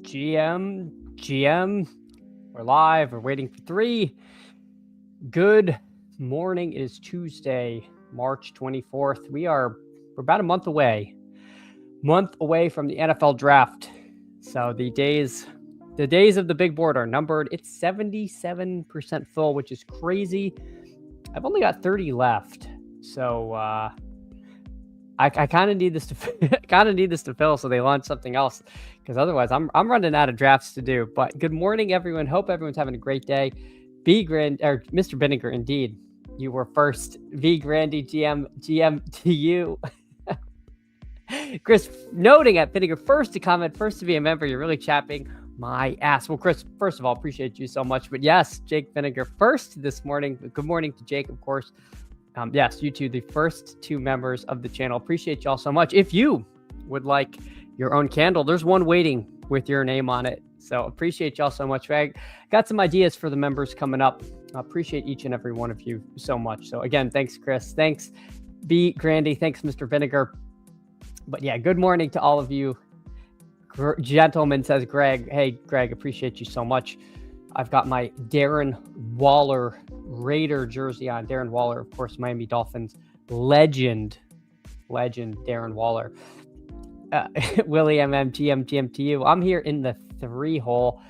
GM. We're live. We're waiting for 3. Good morning. It is Tuesday, March 24th. We're about a month away from the NFL draft. So the days of the big board are numbered. It's 77% full, which is crazy. I've only got 30 left. So I kind of need this to fill so they launch something else, because otherwise I'm running out of drafts to do. But good morning, everyone. Hope everyone's having a great day. Mr. Vinegar, indeed, you were first. V Grandy GM to you. Chris noting at Vinegar first to comment, first to be a member. You're really chapping my ass. Well, Chris, first of all, appreciate you so much. But yes, Jake Vinegar first this morning. Good morning to Jake, of course. Yes, you two, the first 2 members of the channel. Appreciate y'all so much. If you would like your own candle, there's one waiting with your name on it. So appreciate y'all so much. I got some ideas for the members coming up. I appreciate each and every one of you so much. So again, thanks, Chris. Thanks, B. Grandy. Thanks, Mr. Vinegar. But yeah, good morning to all of you. Gentleman, says Greg. Hey, Greg, appreciate you so much. I've got my Darren Waller Raider jersey on. Darren Waller, of course, Miami Dolphins legend Darren Waller. Willie GM to you. I'm here in the 3 hole.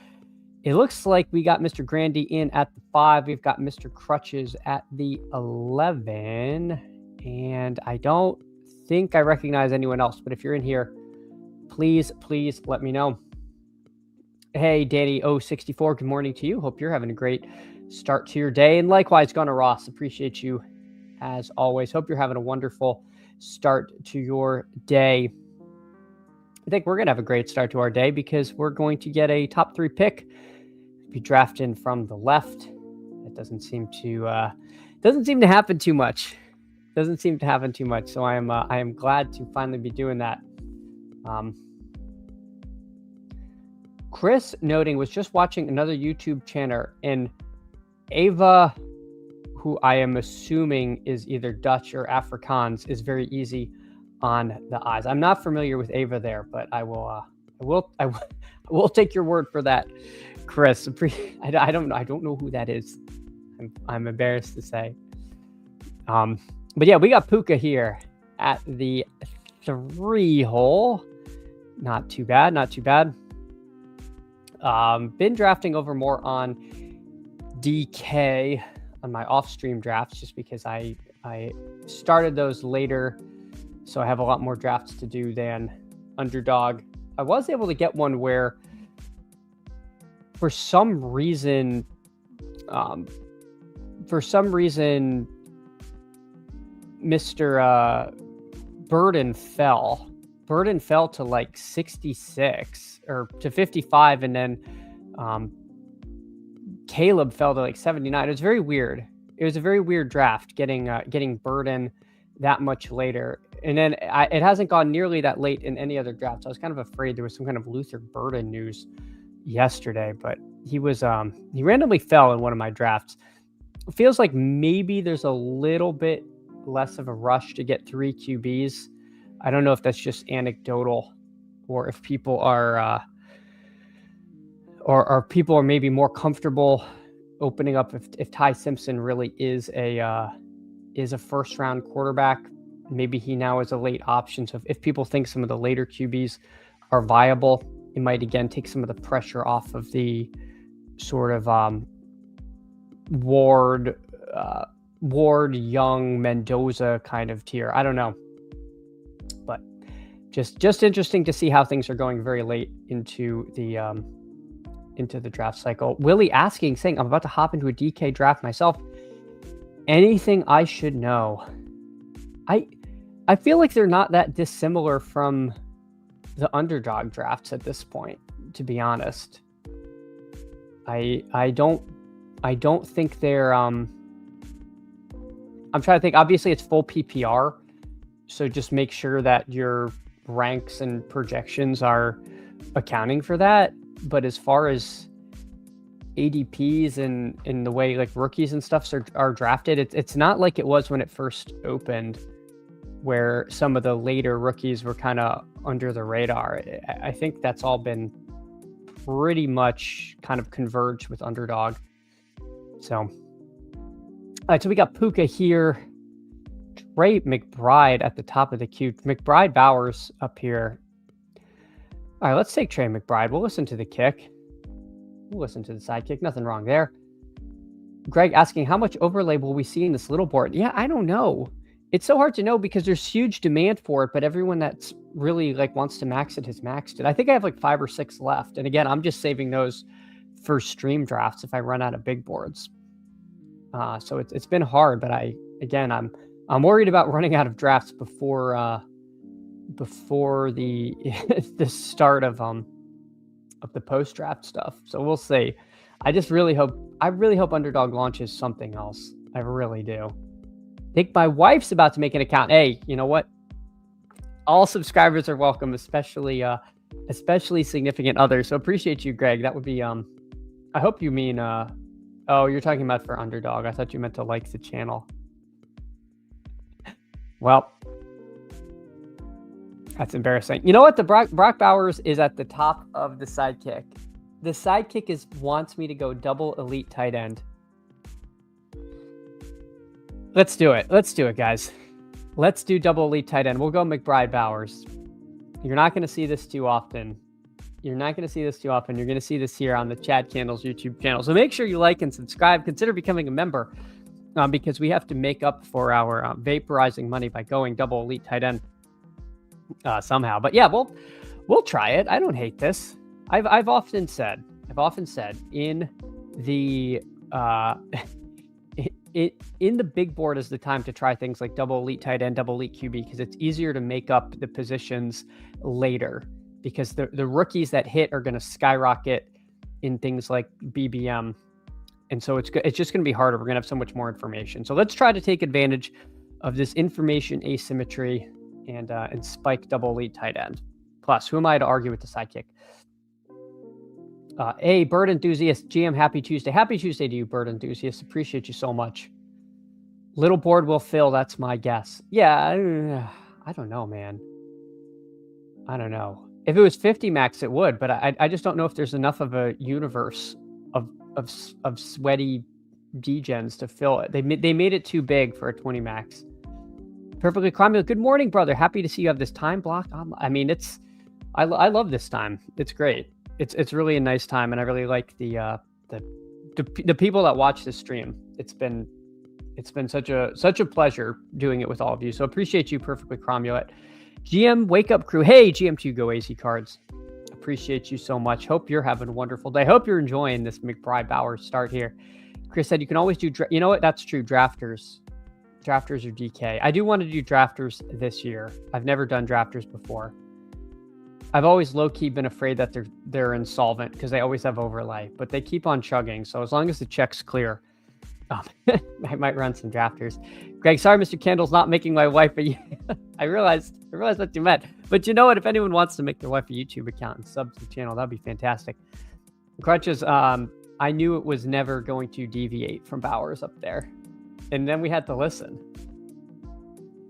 It looks like we got Mr. Grandy in at the 5. We've got Mr. Crutches at the 11. And I don't think I recognize anyone else, but if you're in here, please let me know. Hey, Danny 064, good morning to you. Hope you're having a great start to your day. And likewise, Gunnar Ross, appreciate you as always. Hope you're having a wonderful start to your day. I think we're going to have a great start to our day because we're going to get a top 3 pick. Be drafting from the left. It doesn't seem to happen too much. So I am glad to finally be doing that. Chris noting was just watching another YouTube channel, and Ava, who I am assuming is either Dutch or Afrikaans, is very easy on the eyes. I'm not familiar with Ava there, but I will take your word for that, Chris. I don't know who that is. I'm embarrassed to say. But yeah, we got Puka here at the 3 hole. Not too bad. Been drafting over more on DK on my off-stream drafts just because I started those later, so I have a lot more drafts to do than Underdog. I was able to get one where for some reason Mr. Burden fell to like 66 or to 55, and then Caleb fell to like 79. It was very weird. It was a very weird draft getting Burden that much later, and then it hasn't gone nearly that late in any other drafts. I was kind of afraid there was some kind of Luther Burden news yesterday, but he randomly fell in one of my drafts. It feels like maybe there's a little bit less of a rush to get 3 QBs. I don't know if that's just anecdotal, or if people are people are maybe more comfortable opening up if Ty Simpson really is a first round quarterback. Maybe he now is a late option. So if people think some of the later QBs are viable, it might again take some of the pressure off of the sort of Ward, Young, Mendoza kind of tier. I don't know. But just interesting to see how things are going very late into the draft cycle. Willie saying, I'm about to hop into a DK draft myself. Anything I should know? I feel like they're not that dissimilar from the Underdog drafts at this point, to be honest. I don't think they're I'm trying to think. Obviously it's full PPR, so just make sure that your ranks and projections are accounting for that. But as far as ADPs and in the way like rookies and stuff are drafted, it's not like it was when it first opened, where some of the later rookies were kind of under the radar. I think that's all been pretty much kind of converged with underdog. So, all right, so we got Puka here. Trey McBride at the top of the queue. McBride Bowers up here. All right, let's take Trey McBride. We'll listen to the kick. We'll listen to the side kick. Nothing wrong there. Greg asking, how much overlay will we see in this little board? Yeah, I don't know. It's so hard to know because there's huge demand for it, but everyone that's really like wants to max it has maxed it. I think I have like 5 or 6 left. And again, I'm just saving those for stream drafts if I run out of big boards. So it's been hard, but I'm worried about running out of drafts before the the start of the post draft stuff. So we'll see. I really hope Underdog launches something else. I really do. I think my wife's about to make an account. Hey, you know what? All subscribers are welcome, especially significant others. So appreciate you, Greg. That would be I hope you mean oh, you're talking about for Underdog. I thought you meant to like the channel. Well, that's embarrassing. You know what? The Brock Bowers is at the top of the sidekick. The sidekick wants me to go double elite tight end. Let's do it. Let's do it, guys. Let's do double elite tight end. We'll go McBride Bowers. You're not going to see this too often. You're going to see this here on the Chad Candles YouTube channel. So make sure you like and subscribe. Consider becoming a member because we have to make up for our vaporizing money by going double elite tight end somehow. But yeah, we'll try it. I don't hate this. I've often said in the in the big board is the time to try things like double elite tight end, double elite QB, because it's easier to make up the positions later, because the rookies that hit are going to skyrocket in things like BBM. And so it's just going to be harder. We're going to have so much more information. So let's try to take advantage of this information asymmetry and spike double elite tight end. Plus, who am I to argue with the sidekick? Hey, Bird Enthusiast, GM, happy Tuesday. Happy Tuesday to you, Bird Enthusiast. Appreciate you so much. Little board will fill, that's my guess. Yeah, I don't know, man. I don't know. If it was 50 max, it would, but I just don't know if there's enough of a universe of sweaty degens to fill it. They made it too big for a 20 max. Perfectly Cromwell, good morning, brother. Happy to see you have this time block. I mean, I love this time. It's great. It's really a nice time, and I really like the people that watch this stream. It's been such a pleasure doing it with all of you. So appreciate you, Perfectly Cromulette. GM Wake Up Crew. Hey, GM2 Go AZ Cards. Appreciate you so much. Hope you're having a wonderful day. Hope you're enjoying this McBride Bowers start here. Chris said you can always do. You know what? That's true. Drafters or DK. I do want to do drafters this year. I've never done drafters before. I've always low-key been afraid that they're insolvent because they always have overlay, but they keep on chugging. So as long as the check's clear, I might run some drafters. Greg, sorry, Mr. Candle's not making my wife a. I realized what you meant. But you know what? If anyone wants to make their wife a YouTube account and sub to the channel, that'd be fantastic. Crutches, I knew it was never going to deviate from Bowers up there, and then we had to listen.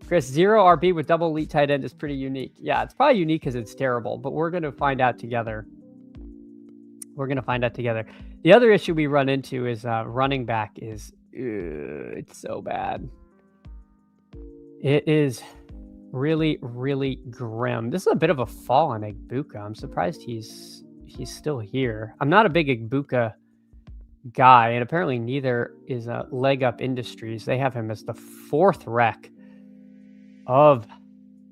Chris, 0 RB with double elite tight end is pretty unique. Yeah, it's probably unique because it's terrible, but we're going to find out together. The other issue we run into is running back is, it's so bad. It is really, really grim. This is a bit of a fall on Egbuka. I'm surprised he's still here. I'm not a big Egbuka guy, and apparently neither is Leg Up Industries. They have him as the 4th rec of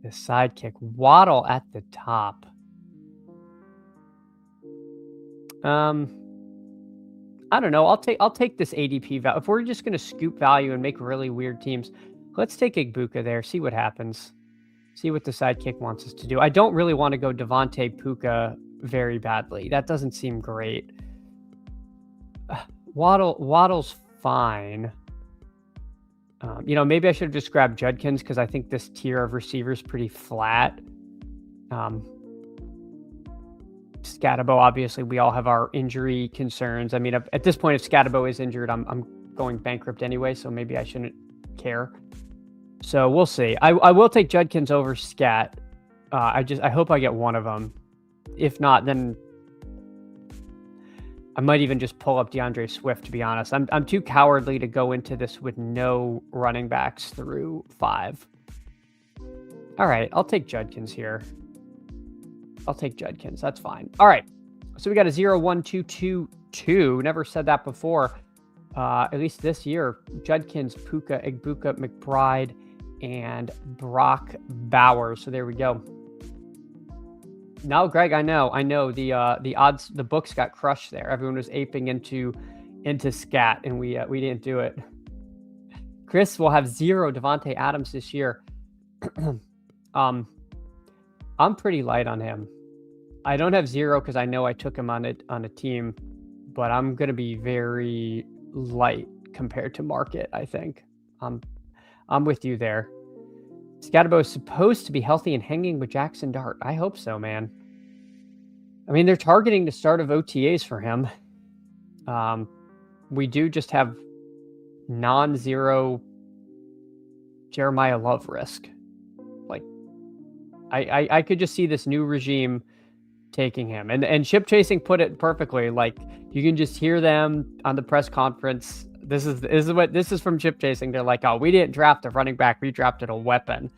the sidekick. Waddle at the top. I don't know. I'll take this ADP value. If we're just going to scoop value and make really weird teams, let's take Egbuka there. See what happens. See what the sidekick wants us to do. I don't really want to go Devontae Puka very badly. That doesn't seem great. Waddle's fine. Maybe I should have just grabbed Judkins because I think this tier of receivers pretty flat. Scatabo, obviously, we all have our injury concerns. I mean, at this point, if Scatabo is injured, I'm going bankrupt anyway, so maybe I shouldn't care. So we'll see. I will take Judkins over Scat. I hope I get one of them. If not, then I might even just pull up DeAndre Swift, to be honest. I'm too cowardly to go into this with no running backs through 5. All right, I'll take Judkins here. I'll take Judkins. That's fine. All right. So we got a 0-1-2-2-2. Never said that before. At least this year. Judkins, Puka, Egbuka, McBride, and Brock Bowers. So there we go. No, Greg, I know the odds, the books got crushed there. Everyone was aping into scat, and we didn't do it. Chris will have 0 Devontae Adams this year. I'm pretty light on him. I don't have 0 because I know I took him on a team, but I'm gonna be very light compared to market. I think I'm with you there. Scatterbo is supposed to be healthy and hanging with Jackson Dart. I hope so, man. I mean, they're targeting the start of OTAs for him. We do just have non-zero Jeremiah Love risk. Like, I could just see this new regime taking him. And Chip Chasing put it perfectly. Like, you can just hear them on the press conference. This is from Chip Chasing. They're like, oh, we didn't draft a running back, we drafted a weapon.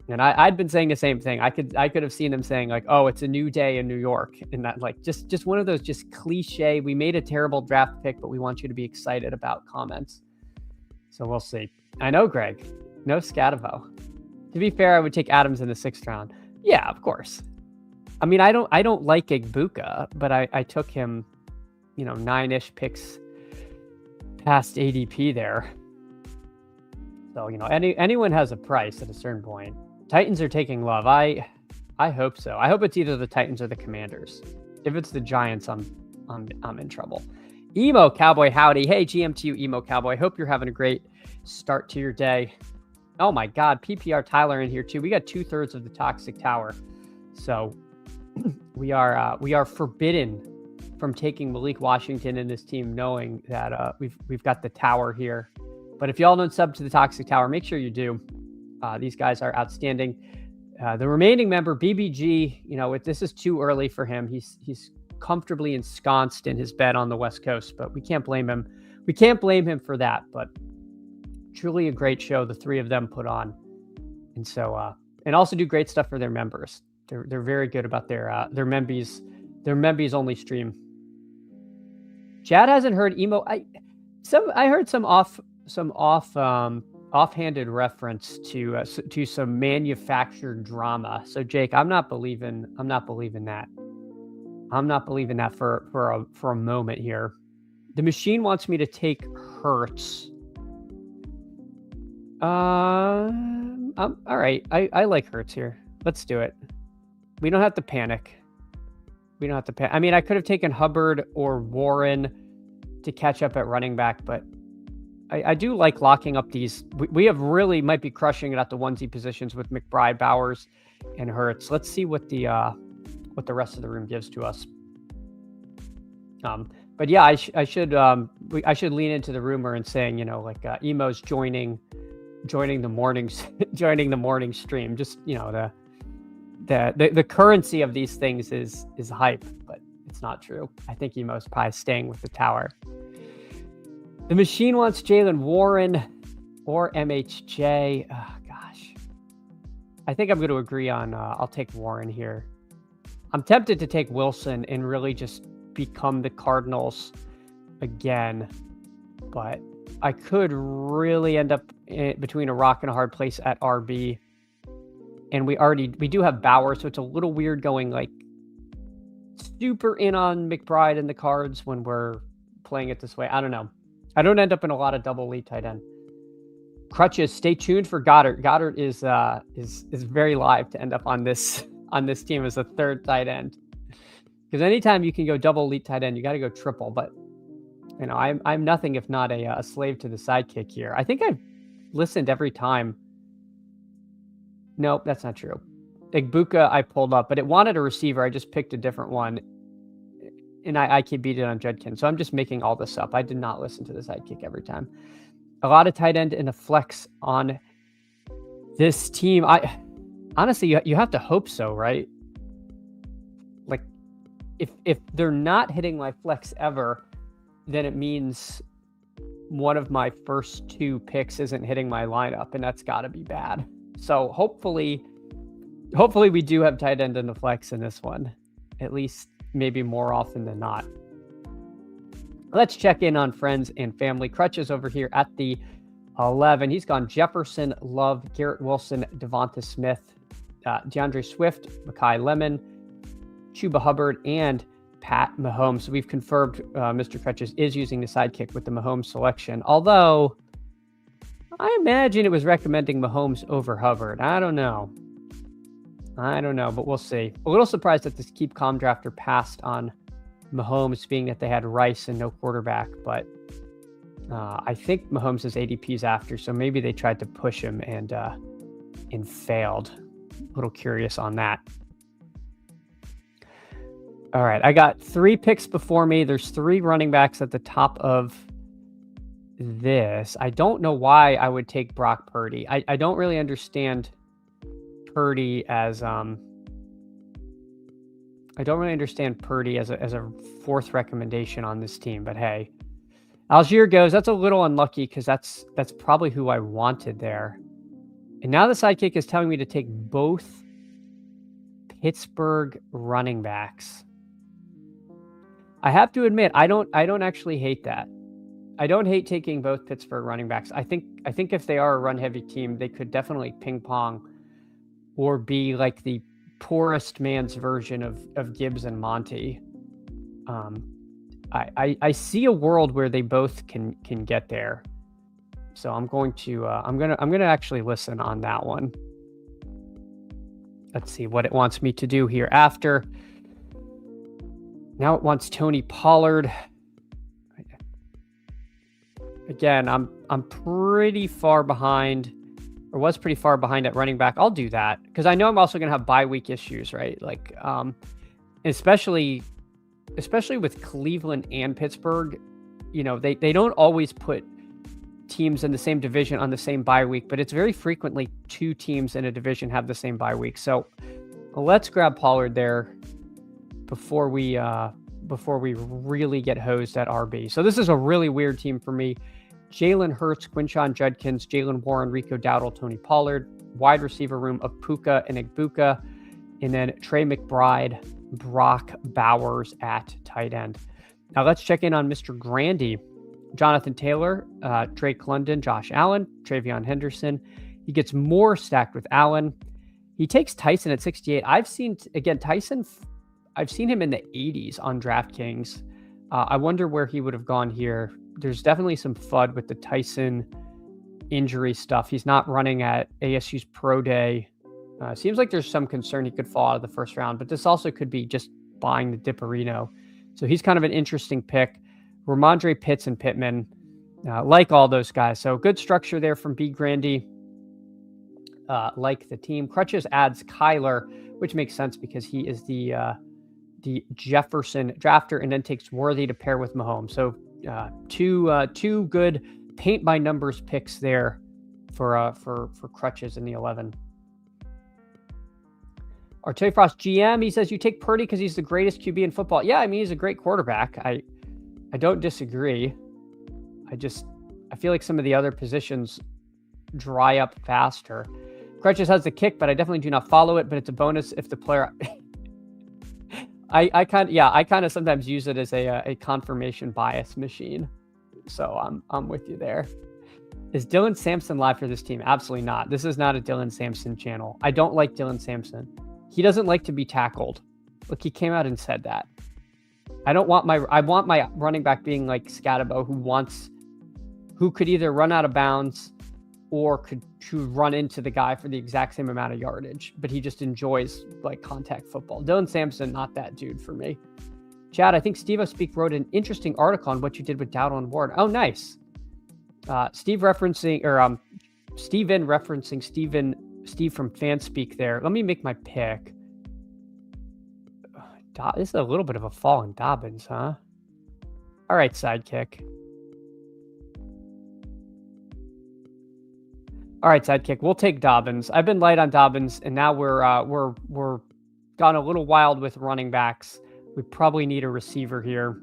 And I'd been saying the same thing. I could have seen them saying like, oh, it's a new day in New York. And that, like, just one of those just cliche, we made a terrible draft pick, but we want you to be excited about comments. So we'll see. I know, Greg. No Scatavo. To be fair, I would take Adams in the 6th round. Yeah, of course. I mean, I don't like Egbuka, but I took him, 9-ish picks past ADP there. So, anyone has a price at a certain point. Titans are taking Love. I hope so. I hope it's either the Titans or the Commanders. If it's the Giants, I'm in trouble. Emo Cowboy, howdy. Hey, GM to you, Emo Cowboy. Hope you're having a great start to your day. Oh my God, PPR Tyler in here too. We got 2/3 of the Toxic Tower. So we are forbidden from taking Malik Washington and this team, knowing that we've got the tower here. But if y'all don't sub to the Toxic Tower, make sure you do. These guys are outstanding. The remaining member, BBG, this is too early for him. He's comfortably ensconced in his bed on the West Coast, but we can't blame him. We can't blame him for that. But truly a great show the 3 of them put on, and so and also do great stuff for their members. They're very good about their Membies only stream. Chad hasn't heard Emo. I heard some offhanded reference to some manufactured drama. So Jake, I'm not believing that. I'm not believing that for a moment here. The machine wants me to take Hurts. All right. I like Hurts here. Let's do it. We don't have to panic. I mean, I could have taken Hubbard or Warren to catch up at running back, but I do like locking up these. We have really might be crushing it at the onesie positions with McBride, Bowers, and Hurts. Let's see what the rest of the room gives to us. But yeah, I should lean into the rumor and saying, Emo's joining the morning stream. Just, the currency of these things is hype, but it's not true. I think Emo's probably staying with the tower. The machine wants Jaylen Warren or MHJ. Oh, gosh. I think I'm going to agree on, I'll take Warren here. I'm tempted to take Wilson and really just become the Cardinals again, but I could really end up between a rock and a hard place at RB. And we do have Bauer, so it's a little weird going like super in on McBride and the Cards when we're playing it this way. I don't know. I don't end up in a lot of double lead tight end. Crutches, stay tuned for Goddard. Goddard is very live to end up on this team as a 3rd tight end. Because anytime you can go double lead tight end, you got to go triple. But I'm nothing if not a slave to the sidekick here. I think I've listened every time. Nope, that's not true. Egbuka I pulled up, but it wanted a receiver. I just picked a different one. And I can beat it on Judkins. So I'm just making all this up. I did not listen to the sidekick every time. A lot of tight end and a flex on this team. Honestly, you have to hope so, right? Like, if they're not hitting my flex ever, then it means one of my first 2 picks isn't hitting my lineup, and that's got to be bad. So hopefully we do have tight end in the flex in this one, at least maybe more often than not. Let's check in on friends and family. Crutches over here at the 11. He's gone Jefferson, Love, Garrett Wilson, Devonta Smith, DeAndre Swift, Mekhi Lemon, Chuba Hubbard, and Pat Mahomes. So we've confirmed Mr. Crutches is using the sidekick with the Mahomes selection. Although, I imagine it was recommending Mahomes over Hubbard. I don't know, but we'll see. A little surprised that this Keep Calm drafter passed on Mahomes, being that they had Rice and no quarterback. But I think Mahomes' ADP's after, so maybe they tried to push him and failed. A little curious on that. All right, I got 3 picks before me. There's 3 running backs at the top of this. I don't know why I would take Brock Purdy. I don't really understand Purdy as I don't really understand Purdy as a 4th recommendation on this team. But hey, Algier goes. That's a little unlucky because that's probably who I wanted there. And now the sidekick is telling me to take both Pittsburgh running backs. I have to admit, I don't actually hate that. I don't hate taking both Pittsburgh running backs. I think if they are a run-heavy team, they could definitely ping pong or be like the poorest man's version of Gibbs and Monty. I see a world where they both can get there. So I'm going to I'm gonna actually listen on that one. Let's see what it wants me to do here after. Now it wants Tony Pollard. Again, I'm pretty far behind, or was pretty far behind at running back. I'll do that because I know I'm also going to have bye week issues, right? Like, especially with Cleveland and Pittsburgh, you know, they don't always put teams in the same division on the same bye week, but it's very frequently 2 teams in a division have the same bye week. So let's grab Pollard there before we really get hosed at RB. So this is a really weird team for me. Jalen Hurts, Quinshon Judkins, Jalen Warren, Rico Dowdle, Tony Pollard, wide receiver room of Puka and Igbuka, and then Trey McBride, Brock Bowers at tight end. Now let's check in on Mr. Grandy. Jonathan Taylor, Drake London, Josh Allen, Travion Henderson. He gets more stacked with Allen. He takes Tyson at 68. I've seen him in the 80s on DraftKings. I wonder where he would have gone here. There's definitely some FUD with the Tyson injury stuff. He's not running at ASU's Pro Day. Seems like there's some concern he could fall out of the first round, but this also could be just buying the Dipperino. So he's kind of an interesting pick. Ramondre Pitts and Pittman, like all those guys. So good structure there from B. Grandy. Like the team. Crutches adds Kyler, which makes sense because he is the Jefferson drafter, and then takes Worthy to pair with Mahomes. So two good paint by numbers picks there for Crutches in the 11. Artoy Frost GM, he says you take Purdy because he's the greatest QB in football. Yeah, I mean, he's a great quarterback. I don't disagree. I feel like some of the other positions dry up faster. Crutches has the kick, but I definitely do not follow it, but it's a bonus if the player I kind of sometimes use it as a confirmation bias machine. So I'm with you there. Is Dylan Sampson live for this team? Absolutely not. This is not a Dylan Sampson channel. I don't like Dylan Sampson. He doesn't like to be tackled. Look, he came out and said that. I want my running back being like Scatabo, who could either run out of bounds or could run into the guy for the exact same amount of yardage, but he just enjoys like contact football. Dylan Sampson, not that dude for me. Chad, I think Steve O'Speak wrote an interesting article on what you did with Dowdle and Ward. Oh, nice. Steve referencing Steve from Fanspeak there. Let me make my pick. This is a little bit of a fall in Dobbins, huh? All right, sidekick. All right, sidekick. We'll take Dobbins. I've been light on Dobbins, and now we're gone a little wild with running backs. We probably need a receiver here.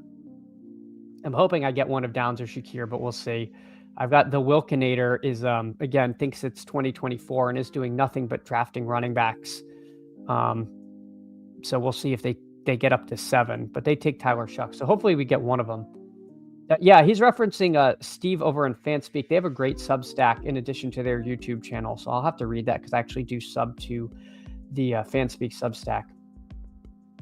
I'm hoping I get one of Downs or Shakir, but we'll see. I've got the Wilkinator is, again, thinks it's 2024 and is doing nothing but drafting running backs. So we'll see if they get up to 7, but they take Tyler Shuck. So hopefully we get one of them. Yeah, he's referencing Steve over in Fanspeak. They have a great Substack in addition to their YouTube channel. So I'll have to read that because I actually do sub to the Fanspeak Substack.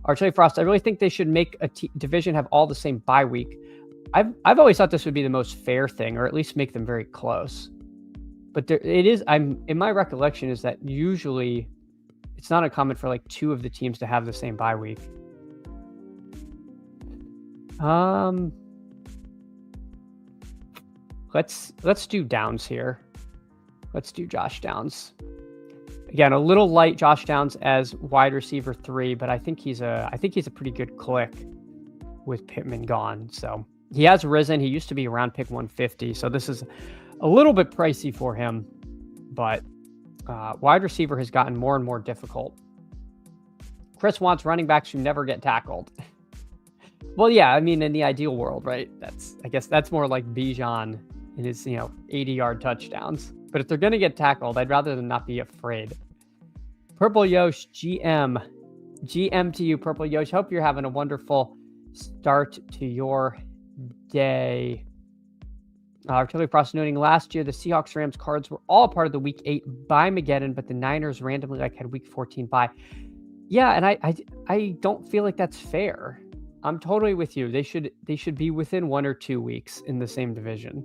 Archie Frost, I really think they should make a division have all the same bye week. I've always thought this would be the most fair thing, or at least make them very close. But it is. In my recollection is that usually it's not uncommon for like 2 of the teams to have the same bye week. Let's do Downs here. Let's do Josh Downs. Again, a little light Josh Downs as wide receiver 3, but I think he's a pretty good click with Pittman gone. So he has risen. He used to be around pick 150. So this is a little bit pricey for him, but wide receiver has gotten more and more difficult. Chris wants running backs who never get tackled. Well, yeah, I mean, in the ideal world, right? I guess that's more like Bijan in his, 80-yard touchdowns. But if they're going to get tackled, I'd rather them not be afraid. Purple Yosh, GM to you, Purple Yosh. Hope you're having a wonderful start to your day. Artillery Frost noting last year, the Seahawks, Rams, Cards were all part of the Week 8 bye-mageddon, but the Niners randomly had Week 14 bye. Yeah, and I don't feel like that's fair. I'm totally with you. They should be within 1 or 2 weeks in the same division.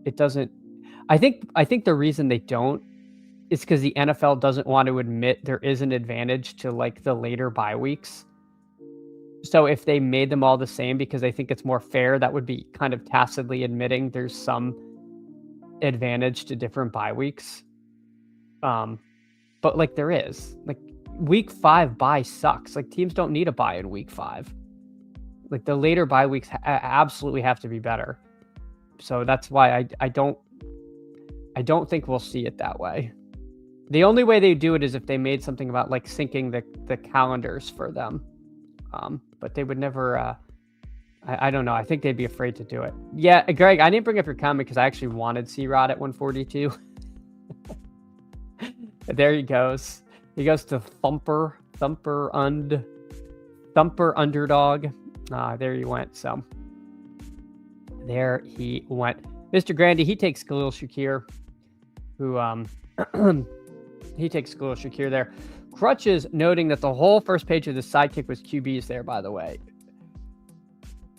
It doesn't. I think the reason they don't is because the NFL doesn't want to admit there is an advantage to like the later bye weeks. So if they made them all the same because they think it's more fair, that would be kind of tacitly admitting there's some advantage to different bye weeks. But like there is, like week 5 bye sucks. Like teams don't need a bye in week 5. Like the later bye weeks absolutely have to be better. So that's why I don't think we'll see it that way. The only way they do it is if they made something about like syncing the calendars for them. But they would never, I don't know. I think they'd be afraid to do it. Yeah, Greg, I didn't bring up your comment because I actually wanted C-Rod at 142. There he goes. He goes to Thumper Underdog. There he went. So there he went. Mr. Grandy, he takes Khalil Shakir, who he takes Khalil Shakir there. Crutches noting that the whole first page of the sidekick was QBs there, by the way.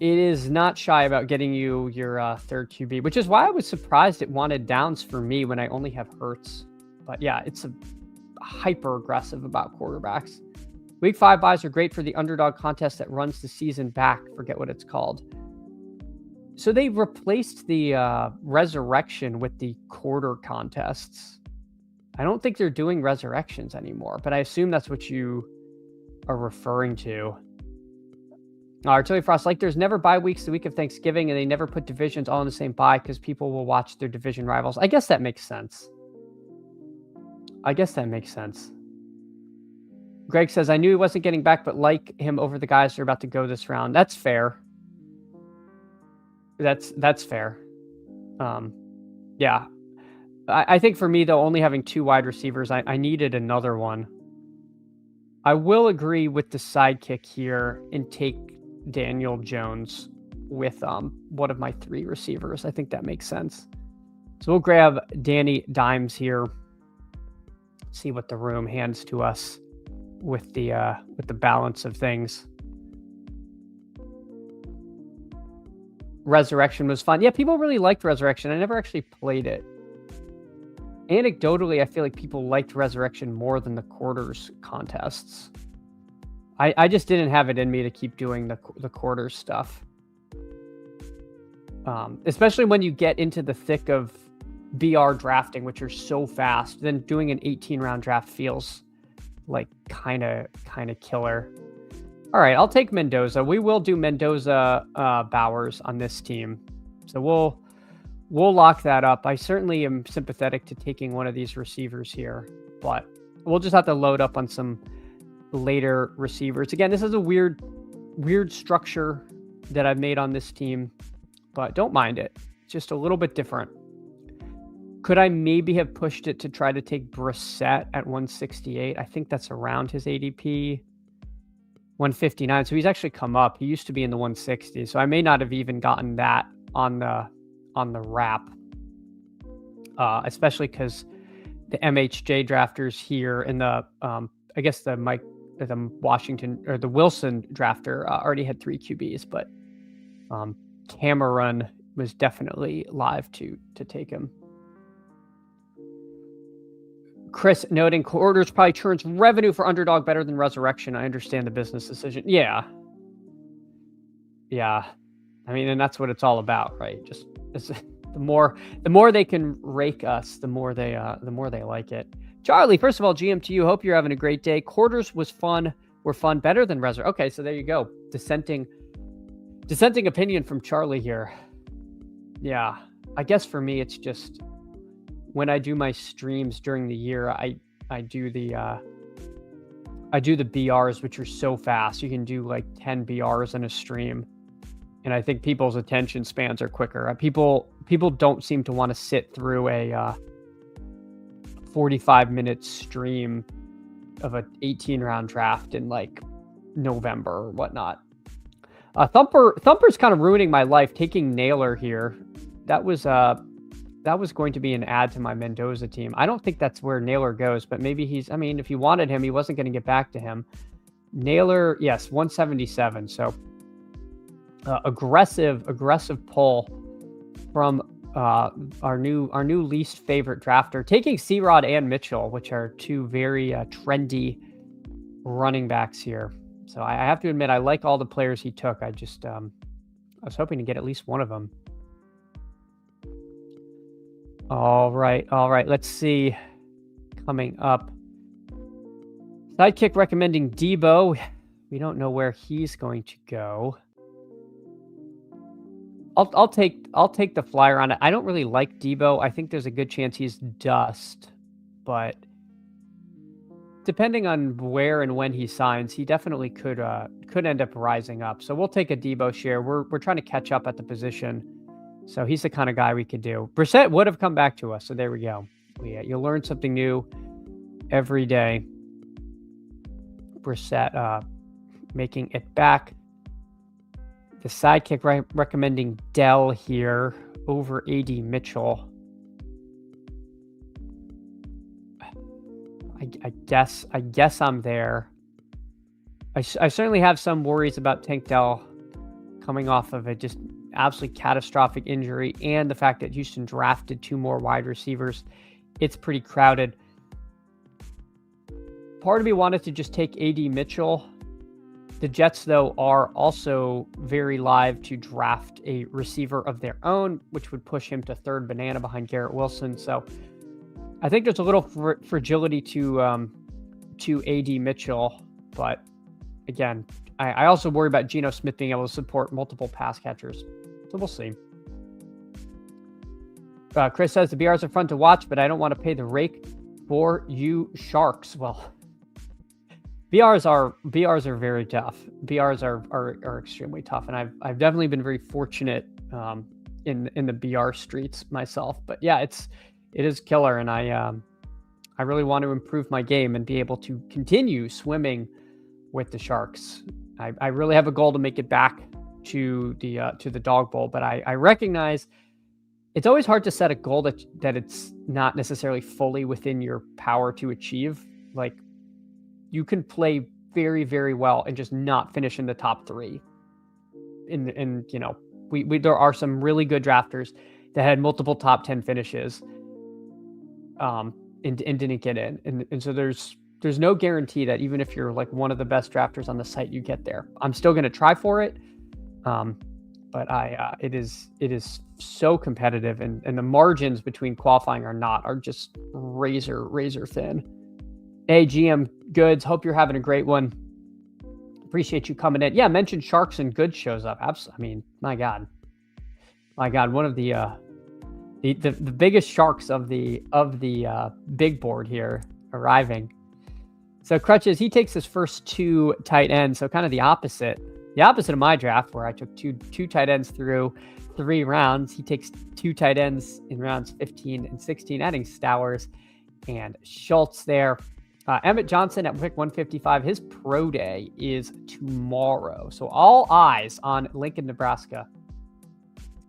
It is not shy about getting you your third QB, which is why I was surprised it wanted Downs for me when I only have Hurts. But yeah, it's hyper aggressive about quarterbacks. Week 5 buys are great for the underdog contest that runs the season back. Forget what it's called. So they replaced the resurrection with the quarter contests. I don't think they're doing resurrections anymore, but I assume that's what you are referring to. Artillery Frost, like there's never bye weeks the week of Thanksgiving, and they never put divisions all in the same bye because people will watch their division rivals. I guess that makes sense. Greg says, I knew he wasn't getting back, but like him over the guys who are about to go this round. That's fair. That's fair. Yeah. I think for me, though, only having 2 wide receivers, I needed another one. I will agree with the sidekick here and take Daniel Jones with one of my 3 receivers. I think that makes sense. So we'll grab Danny Dimes here. See what the room hands to us with the balance of things. Resurrection was fun. Yeah, people really liked Resurrection. I never actually played it. Anecdotally, I feel like people liked Resurrection more than the quarters contests. I just didn't have it in me to keep doing the quarters stuff. Especially when you get into the thick of BR drafting, which are so fast, then doing an 18-round draft feels like kind of killer. All right, I'll take Mendoza. We will do Mendoza Bowers on this team. So we'll lock that up. I certainly am sympathetic to taking one of these receivers here, but we'll just have to load up on some later receivers. Again, this is a weird weird structure that I've made on this team, but don't mind it. It's just a little bit different. Could I maybe have pushed it to try to take Brissett at 168? I think that's around his ADP. 159. So he's actually come up. He used to be in the 160. So I may not have even gotten that on the wrap, especially because the MHJ drafters here and the I guess the Washington or the Wilson drafter already had 3 QBs, but Cameron was definitely live to take him. Chris noting Quarters probably turns revenue for Underdog better than Resurrection. I understand the business decision. Yeah. I mean, and that's what it's all about, right? Just the more they can rake us, the more they like it. Charlie, first of all, GM to you. Hope you're having a great day. Quarters was fun. Were fun better than Resurrection. Okay, so there you go. Dissenting opinion from Charlie here. Yeah, I guess for me, it's just when I do my streams during the year, I do the BRs, which are so fast. You can do like 10 BRs in a stream, and I think people's attention spans are quicker. People don't seem to want to sit through a 45-minute stream of an 18-round draft in like November or whatnot. Thumper's kind of ruining my life taking Naylor here. That was going to be an add to my Mendoza team. I don't think that's where Naylor goes, but maybe if you wanted him, he wasn't going to get back to him. Naylor, yes, 177. So aggressive pull from our new least favorite drafter, taking C-Rod and Mitchell, which are two very trendy running backs here. So I have to admit, I like all the players he took. I just I was hoping to get at least one of them. All right. Let's see. Coming up, Sidekick recommending Debo. We don't know where he's going to go. I'll take the flyer on it. I don't really like Debo. I think there's a good chance he's dust, but depending on where and when he signs, he definitely could end up rising up. So we'll take a Debo share. We're trying to catch up at the position. So he's the kind of guy we could do. Brissett would have come back to us. So there we go. You'll learn something new every day. Brissett making it back. The Sidekick recommending Dell here over AD Mitchell. I guess I'm there. I certainly have some worries about Tank Dell coming off of a just absolutely catastrophic injury and the fact that Houston drafted 2 more wide receivers. It's pretty crowded. Part of me wanted to just take AD Mitchell. The Jets, though, are also very live to draft a receiver of their own, which would push him to third banana behind Garrett Wilson. So I think there's a little fragility to AD Mitchell, but again, I also worry about Geno Smith being able to support multiple pass catchers. So we'll see. Chris says the BRs are fun to watch, but I don't want to pay the rake for you Sharks. Well, BRs are very tough. BRs are extremely tough, and I've definitely been very fortunate in the BR streets myself. But yeah, it is killer, and I really want to improve my game and be able to continue swimming with the Sharks. I really have a goal to make it back to the Dog Bowl, but I recognize it's always hard to set a goal that it's not necessarily fully within your power to achieve. Like, you can play very, very well and just not finish in the top 3. And you know, there are some really good drafters that had multiple top 10 finishes, and didn't get in. And so there's no guarantee that even if you're like one of the best drafters on the site, you get there. I'm still going to try for it. But it is so competitive, and the margins between qualifying or not are just razor thin. Hey, GM Goods, hope you're having a great one. Appreciate you coming in. Yeah, mention Sharks and Goods shows up. Absolutely. I mean, my God, one of the biggest sharks of the big board here arriving. So Crutches, he takes his first 2 tight ends, so kind of the opposite The opposite of my draft, where I took two tight ends through 3 rounds. He takes 2 tight ends in rounds 15 and 16, adding Stowers and Schultz there. Emmett Johnson at pick 155. His pro day is tomorrow. So all eyes on Lincoln, Nebraska.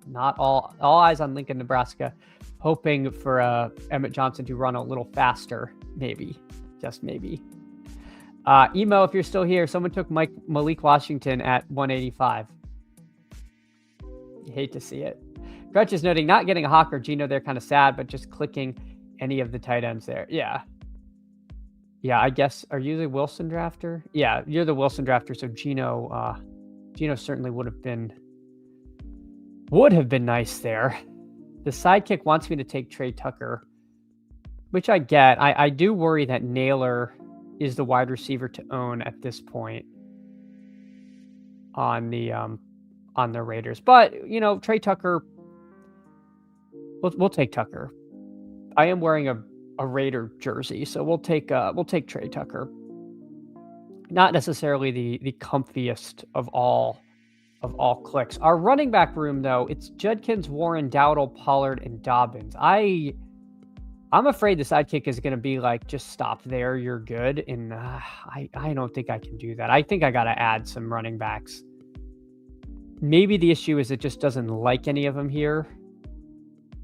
Not all eyes on Lincoln, Nebraska. Hoping for Emmett Johnson to run a little faster, maybe. Just maybe. Emo, if you're still here, someone took Malik Washington at 185. You hate to see it. Crutch is noting not getting a Hawk or Gino there, kind of sad, but just clicking any of the tight ends there. Yeah, I guess. Are you the Wilson drafter? Yeah, you're the Wilson drafter. So Gino certainly would have been nice there. The sidekick wants me to take Trey Tucker, which I get. I do worry that Naylor is the wide receiver to own at this point on the Raiders. But Trey Tucker, we'll take Tucker. I am wearing a Raider jersey, so we'll take Trey Tucker. Not necessarily the comfiest of all clicks. Our running back room, though, it's Judkins, Warren, Dowdle, Pollard, and Dobbins. I'm afraid the sidekick is going to be like, just stop there, you're good. And I don't think I can do that. I think I got to add some running backs. Maybe the issue is it just doesn't like any of them here.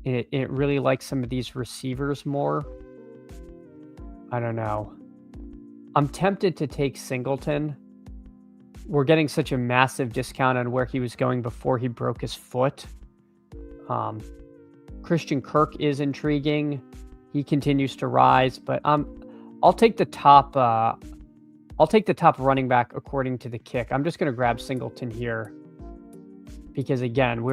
It really likes some of these receivers more. I don't know. I'm tempted to take Singleton. We're getting such a massive discount on where he was going before he broke his foot. Christian Kirk is intriguing. He continues to rise, but I'll take the top running back according to the kick. I'm just going to grab Singleton here because again,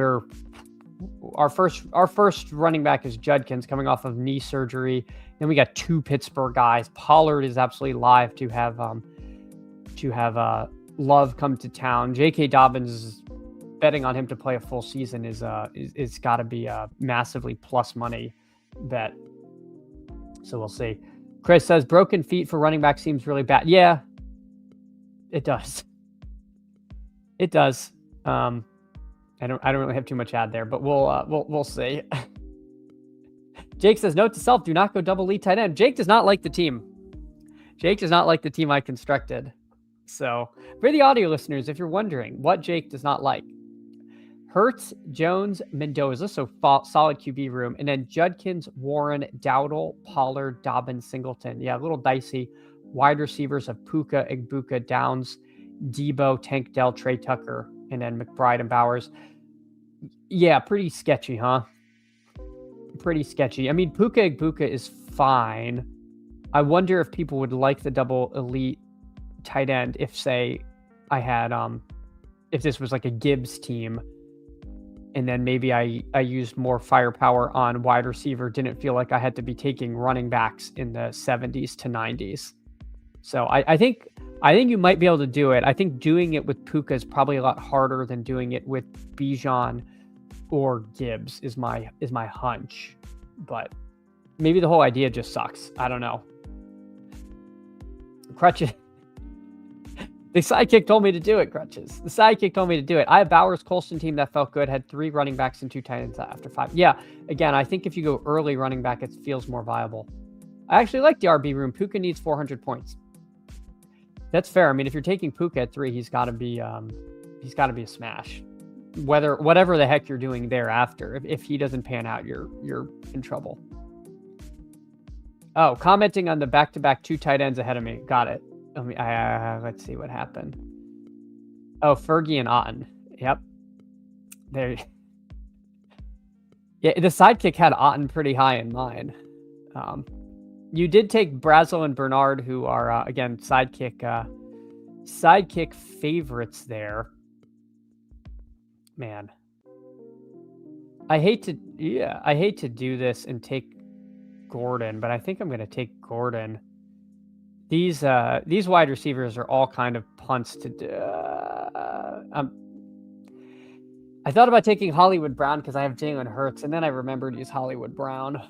our first running back is Judkins coming off of knee surgery. Then we got 2 Pittsburgh guys. Pollard is absolutely live to have Love come to town. J.K. Dobbins is betting on him to play a full season is got to be a massively plus money bet. So we'll see. Chris says broken feet for running back seems really bad. Yeah, it does. It does. I don't really have too much ad there, but we'll see. Jake says, note to self, do not go double lead tight end. Jake does not like the team. Jake does not like the team I constructed. So for the audio listeners, if you're wondering what Jake does not like, Hurts, Jones, Mendoza, so solid QB room, and then Judkins, Warren, Dowdle, Pollard, Dobbins, Singleton. Yeah, a little dicey. Wide receivers of Puka, Igbuka, Downs, Debo, Tank Dell, Trey Tucker, and then McBride and Bowers. Yeah, pretty sketchy, huh? Pretty sketchy. I mean, Puka, Igbuka is fine. I wonder if people would like the double elite tight end if, say, I had if this was like a Gibbs team and then maybe I used more firepower on wide receiver, didn't feel like I had to be taking running backs in the 70s to 90s. So I think you might be able to do it. I think doing it with Puka is probably a lot harder than doing it with Bijan or Gibbs is my hunch. But maybe the whole idea just sucks. I don't know. Crutches. The sidekick told me to do it, Crutches. The sidekick told me to do it. I have Bowers Colston team that felt good, had 3 running backs and 2 tight ends after 5. Yeah, again, I think if you go early running back, it feels more viable. I actually like the RB room. Puka needs 400 points. That's fair. I mean, if you're taking Puka at 3, he's got to be a smash. Whatever the heck you're doing thereafter, if he doesn't pan out, you're in trouble. Oh, commenting on the back-to-back 2 tight ends ahead of me. Got it. Let's see what happened. Oh, Fergie and Otten. Yep. There. Yeah, the sidekick had Otten pretty high in mind. You did take Brazel and Bernard, who are again sidekick favorites there. Man, I hate to do this and take Gordon, but I think I'm going to take Gordon. These wide receivers are all kind of punts to do. I thought about taking Hollywood Brown because I have Jalen Hurts, and then I remembered he's Hollywood Brown.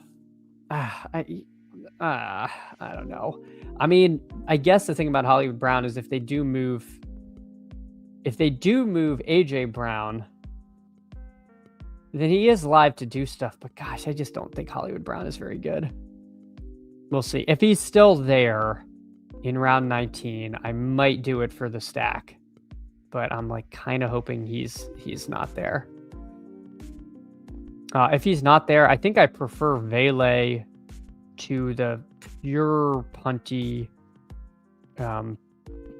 I don't know. I mean, I guess the thing about Hollywood Brown is if they do move if they do move AJ Brown, then he is live to do stuff. But gosh, I just don't think Hollywood Brown is very good. We'll see. If he's still there in round 19, I might do it for the stack. But I'm like kind of hoping he's not there. If he's not there, I think I prefer Vele to the pure punty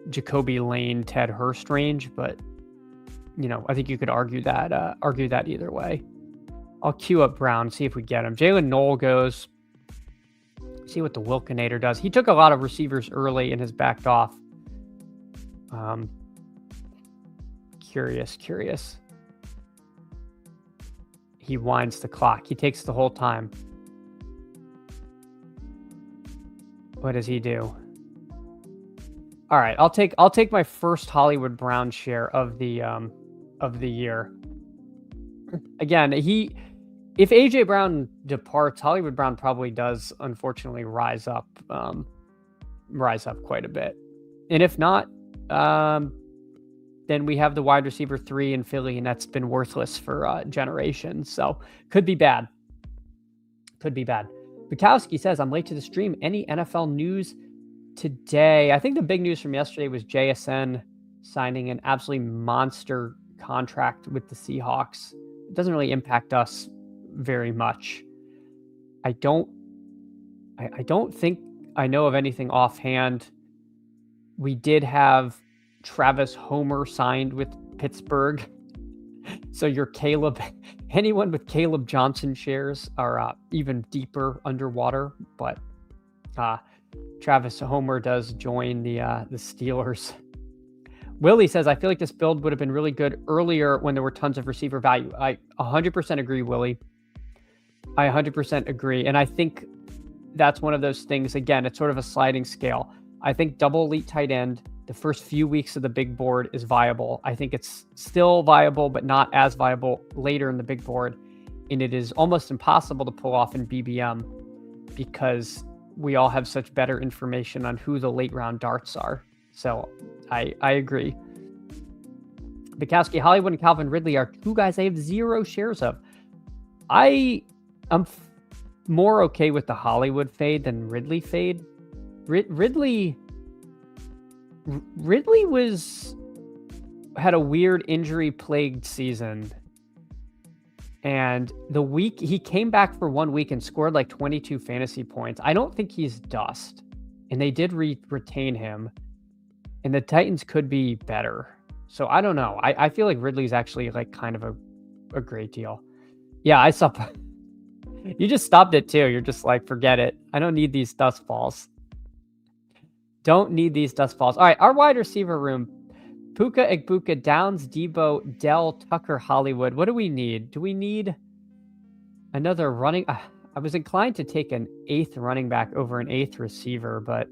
Jacoby Lane, Ted Hurst range, but I think you could argue that either way. I'll queue up Brown, see if we get him. Jalen Knoll goes. See what the Wilkinator does. He took a lot of receivers early and has backed off. Curious. He winds the clock. He takes the whole time. What does he do? All right, I'll take my first Hollywood Brown share of the year. Again, if AJ Brown departs, Hollywood Brown probably does unfortunately rise up quite a bit. And if not, then we have the wide receiver 3 in Philly, and that's been worthless for generations. So could be bad. Bukowski says, I'm late to the stream. Any NFL news today? I think the big news from yesterday was JSN signing an absolutely monster contract with the Seahawks. It doesn't really impact us very much. I don't think I know of anything offhand. We did have Travis Homer signed with Pittsburgh. So your anyone with Caleb Johnson shares are even deeper underwater, but Travis Homer does join the Steelers. Willie says, I feel like this build would have been really good earlier when there were tons of receiver value. I 100% agree, Willie. I 100% agree. And I think that's one of those things, again, it's sort of a sliding scale. I think double elite tight end, the first few weeks of the big board is viable. I think it's still viable, but not as viable later in the big board. And it is almost impossible to pull off in BBM because we all have such better information on who the late round darts are. So I agree. Bukowski, Hollywood, and Calvin Ridley are two guys I have 0 shares of. I'm more okay with the Hollywood fade than Ridley fade. Ridley had a weird injury-plagued season. And he came back for 1 week and scored like 22 fantasy points. I don't think he's dust. And they did retain him. And the Titans could be better. So I don't know. I feel like Ridley's actually like kind of a great deal. Yeah, I saw. You just stopped it too. You're just like, forget it. I don't need these dust balls. Don't need these dust balls. All right, our wide receiver room. Puka, Igbukah, Downs, Debo, Dell, Tucker, Hollywood. What do we need? Do we need another running? I was inclined to take an 8th running back over an 8th receiver, but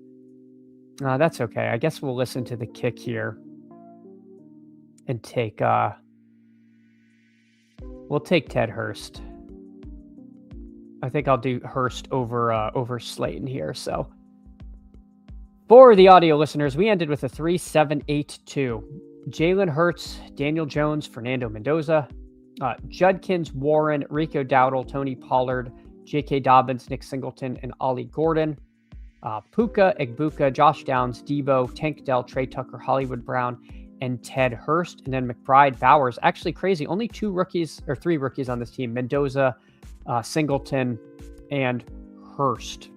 that's okay. I guess we'll listen to the kick here and take. We'll take Ted Hurst. I think I'll do Hurst over Slayton here. So for the audio listeners, we ended with a 3-7-8-2. Jalen Hurts, Daniel Jones, Fernando Mendoza, Judkins, Warren, Rico Dowdle, Tony Pollard, J.K. Dobbins, Nick Singleton, and Ollie Gordon. Puka, Igbukah, Josh Downs, Debo, Tank Dell, Trey Tucker, Hollywood Brown, and Ted Hurst. And then McBride, Bowers. Actually crazy. Only 3 rookies on this team. Mendoza, Singleton, and Hurst.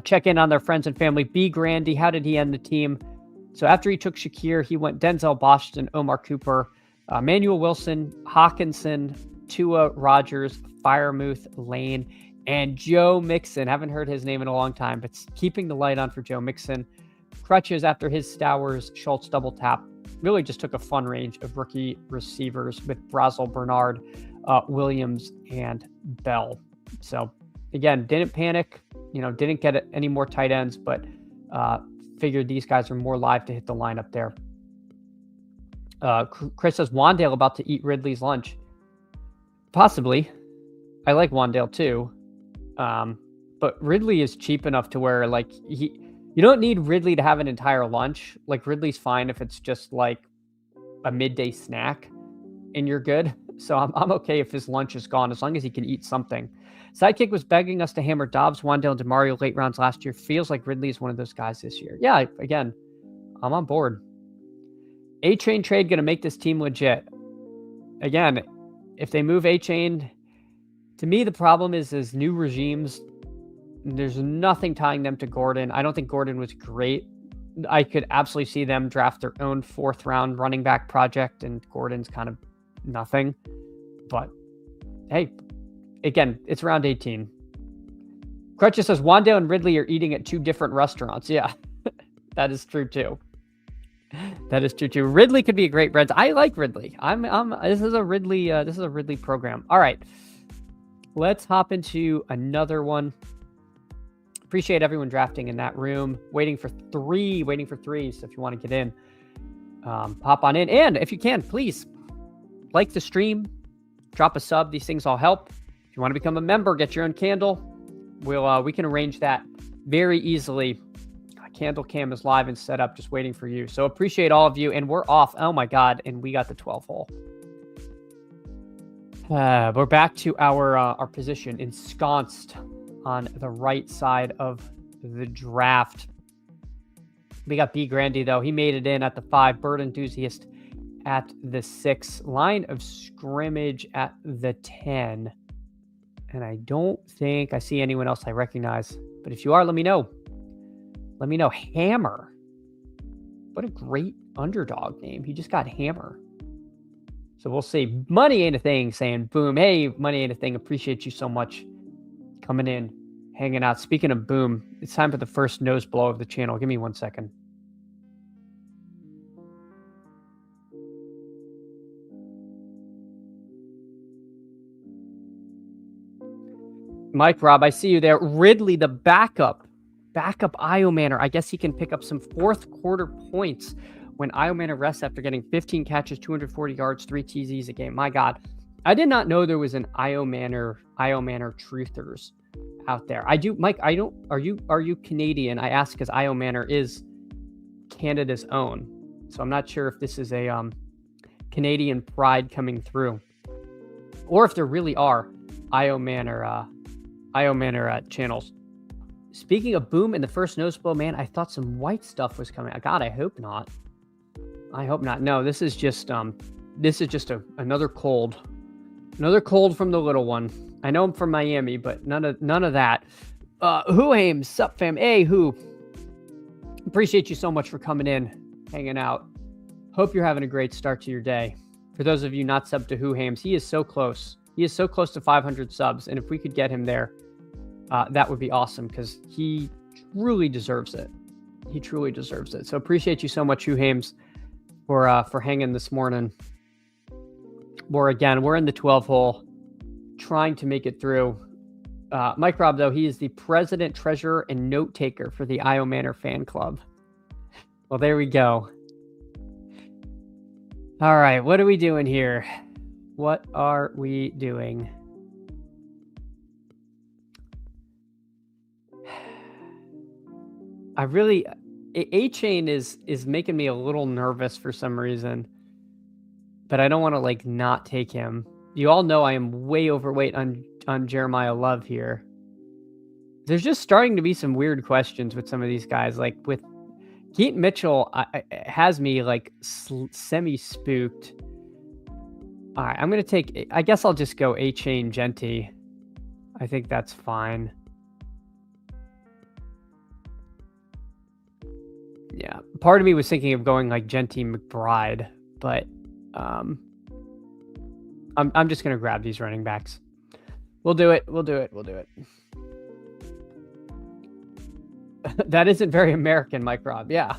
Check in on their friends and family. B. Grandy, how did he end the team? So after he took Shakir, he went Denzel Boston, Omar Cooper, Manuel Wilson, Hawkinson, Tua, Rogers, Firemouth, Lane, and Joe Mixon. Haven't heard his name in a long time, but keeping the light on for Joe Mixon. Crutches after his Stowers, Schultz double tap. Really just took a fun range of rookie receivers with Brazel, Bernard, Williams, and Bell. So again, didn't panic, didn't get any more tight ends, but figured these guys are more live to hit the lineup there. Chris says, Wandale about to eat Ridley's lunch. Possibly. I like Wandale too. But Ridley is cheap enough to where you don't need Ridley to have an entire lunch. Like Ridley's fine if it's just like a midday snack and you're good. So I'm okay if his lunch is gone as long as he can eat something. Sidekick was begging us to hammer Dobbs, Wandale, and DeMario late rounds last year. Feels like Ridley is one of those guys this year. Yeah, again, I'm on board. A-Chain trade going to make this team legit. Again, if they move A-Chain, to me, the problem is new regimes. There's nothing tying them to Gordon. I don't think Gordon was great. I could absolutely see them draft their own 4th round running back project, and Gordon's kind of nothing. But hey, again, it's round 18. Crutcher says Wandale and Ridley are eating at 2 different restaurants. Yeah, that is true too. That is true too. Ridley could be a great Reds. I like Ridley. This is a Ridley program. All right, let's hop into another one. Appreciate everyone drafting in that room. Waiting for three. So if you want to get in, pop on in. And if you can, please like the stream, drop a sub. These things all help. If you want to become a member, get your own candle. We can arrange that very easily. Candle cam is live and set up, just waiting for you. So appreciate all of you. And we're off. Oh my God. And we got the 12 hole. We're back to our position ensconced on the right side of the draft. We got B Grandy though. He made it in at the 5. Bird Enthusiast at the 6. Line of scrimmage at the 10. And I don't think I see anyone else I recognize. But if you are, let me know. Let me know. Hammer. What a great underdog name. He just got Hammer. So we'll see. Money Ain't a Thing saying, boom. Hey, Money Ain't a Thing. Appreciate you so much coming in, hanging out. Speaking of boom, it's time for the first nose blow of the channel. Give me 1 second. Mike Rob, I see you there. Ridley, the backup Io Manor. I guess he can pick up some 4th quarter points when Io Manor rests after getting 15 catches, 240 yards, 3 TZs a game. My God, I did not know there was an Io Manor truthers out there. I do, Mike. I don't. Are you Canadian? I ask because Io Manor is Canada's own, so I'm not sure if this is a Canadian pride coming through, or if there really are Io Manor channels. Speaking of boom in the first nose blow, man, I thought some white stuff was coming. God, I hope not. I hope not. No, this is just another cold from the little one. I know I'm from Miami, but none of that. Who Hames, sup fam? Hey, who? Appreciate you so much for coming in, hanging out. Hope you're having a great start to your day. For those of you not subbed to Who Hames, he is so close. He is so close to 500 subs, and if we could get him there, that would be awesome because he truly deserves it. He truly deserves it. So appreciate you so much, Hugh Hames, for hanging this morning. We're in the 12 hole, trying to make it through. Mike Robb, though, he is the president, treasurer, and note taker for the Io Manor fan club. Well, there we go. All right, what are we doing here? What are we doing? A-Chain is making me a little nervous for some reason, but I don't want to not take him. You all know I am way overweight on Jeremiah Love here. There's just starting to be some weird questions with some of these guys. Like with Keaton Mitchell, has me semi-spooked. All right, I'm going to take, I guess I'll just go A-Chain Genty. I think that's fine. Yeah, part of me was thinking of going Genty McBride, but I'm just going to grab these running backs. We'll do it. That isn't very American, Mike Robb. Yeah.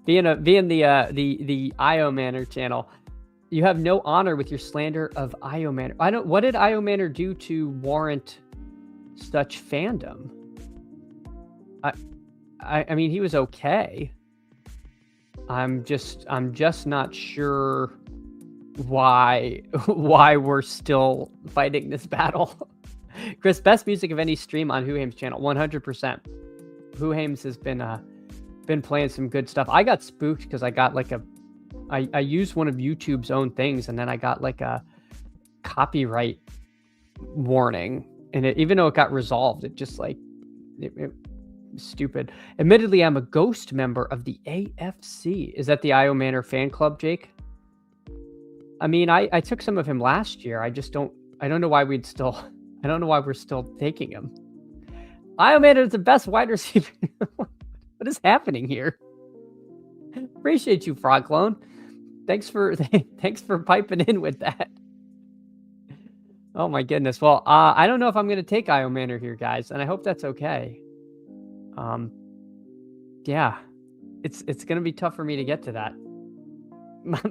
Being the Io Manor channel, you have no honor with your slander of Io Manor. What did Io Manor do to warrant such fandom? I mean, he was okay. I'm just not sure why we're still fighting this battle. Chris, best music of any stream on Who Hames channel, 100%. Who Hames has been playing some good stuff. I got spooked because I got I used one of YouTube's own things, and then I got like a copyright warning, and even though it got resolved, it just like it stupid. Admittedly, I'm a ghost member of the AFC. Is that the Io Manor fan club, Jake? I mean, I took some of him last year. I don't know why I don't know why we're still taking him. Io Manor is the best wide receiver. What is happening here? Appreciate you, Frog Clone. Thanks for piping in with that. Oh my goodness. Well, I don't know if I'm going to take Io Manor here, guys, and I hope that's okay. Yeah, it's going to be tough for me to get to that.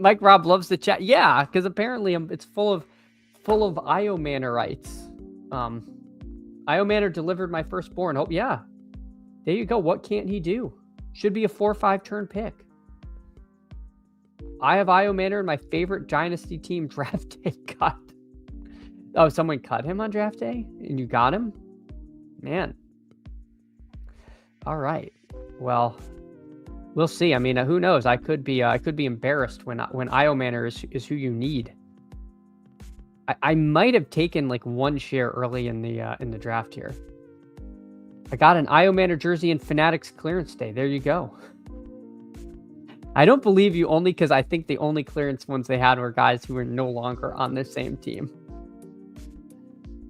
Mike Rob loves the chat. Yeah, because apparently it's full of Io Manorites. Io Manor delivered my firstborn. Oh yeah, there you go. What can't he do? Should be a 4-5 turn pick. I have Io Manor in my favorite dynasty team draft day cut. Oh, someone cut him on draft day and you got him? Man. All right. Well, we'll see. I mean, who knows? I could be embarrassed when Io Manor is who you need. I might have taken like one share early in the draft here. I got an Io Manor jersey in Fanatics clearance day. There you go. I don't believe you only because I think the only clearance ones they had were guys who were no longer on the same team.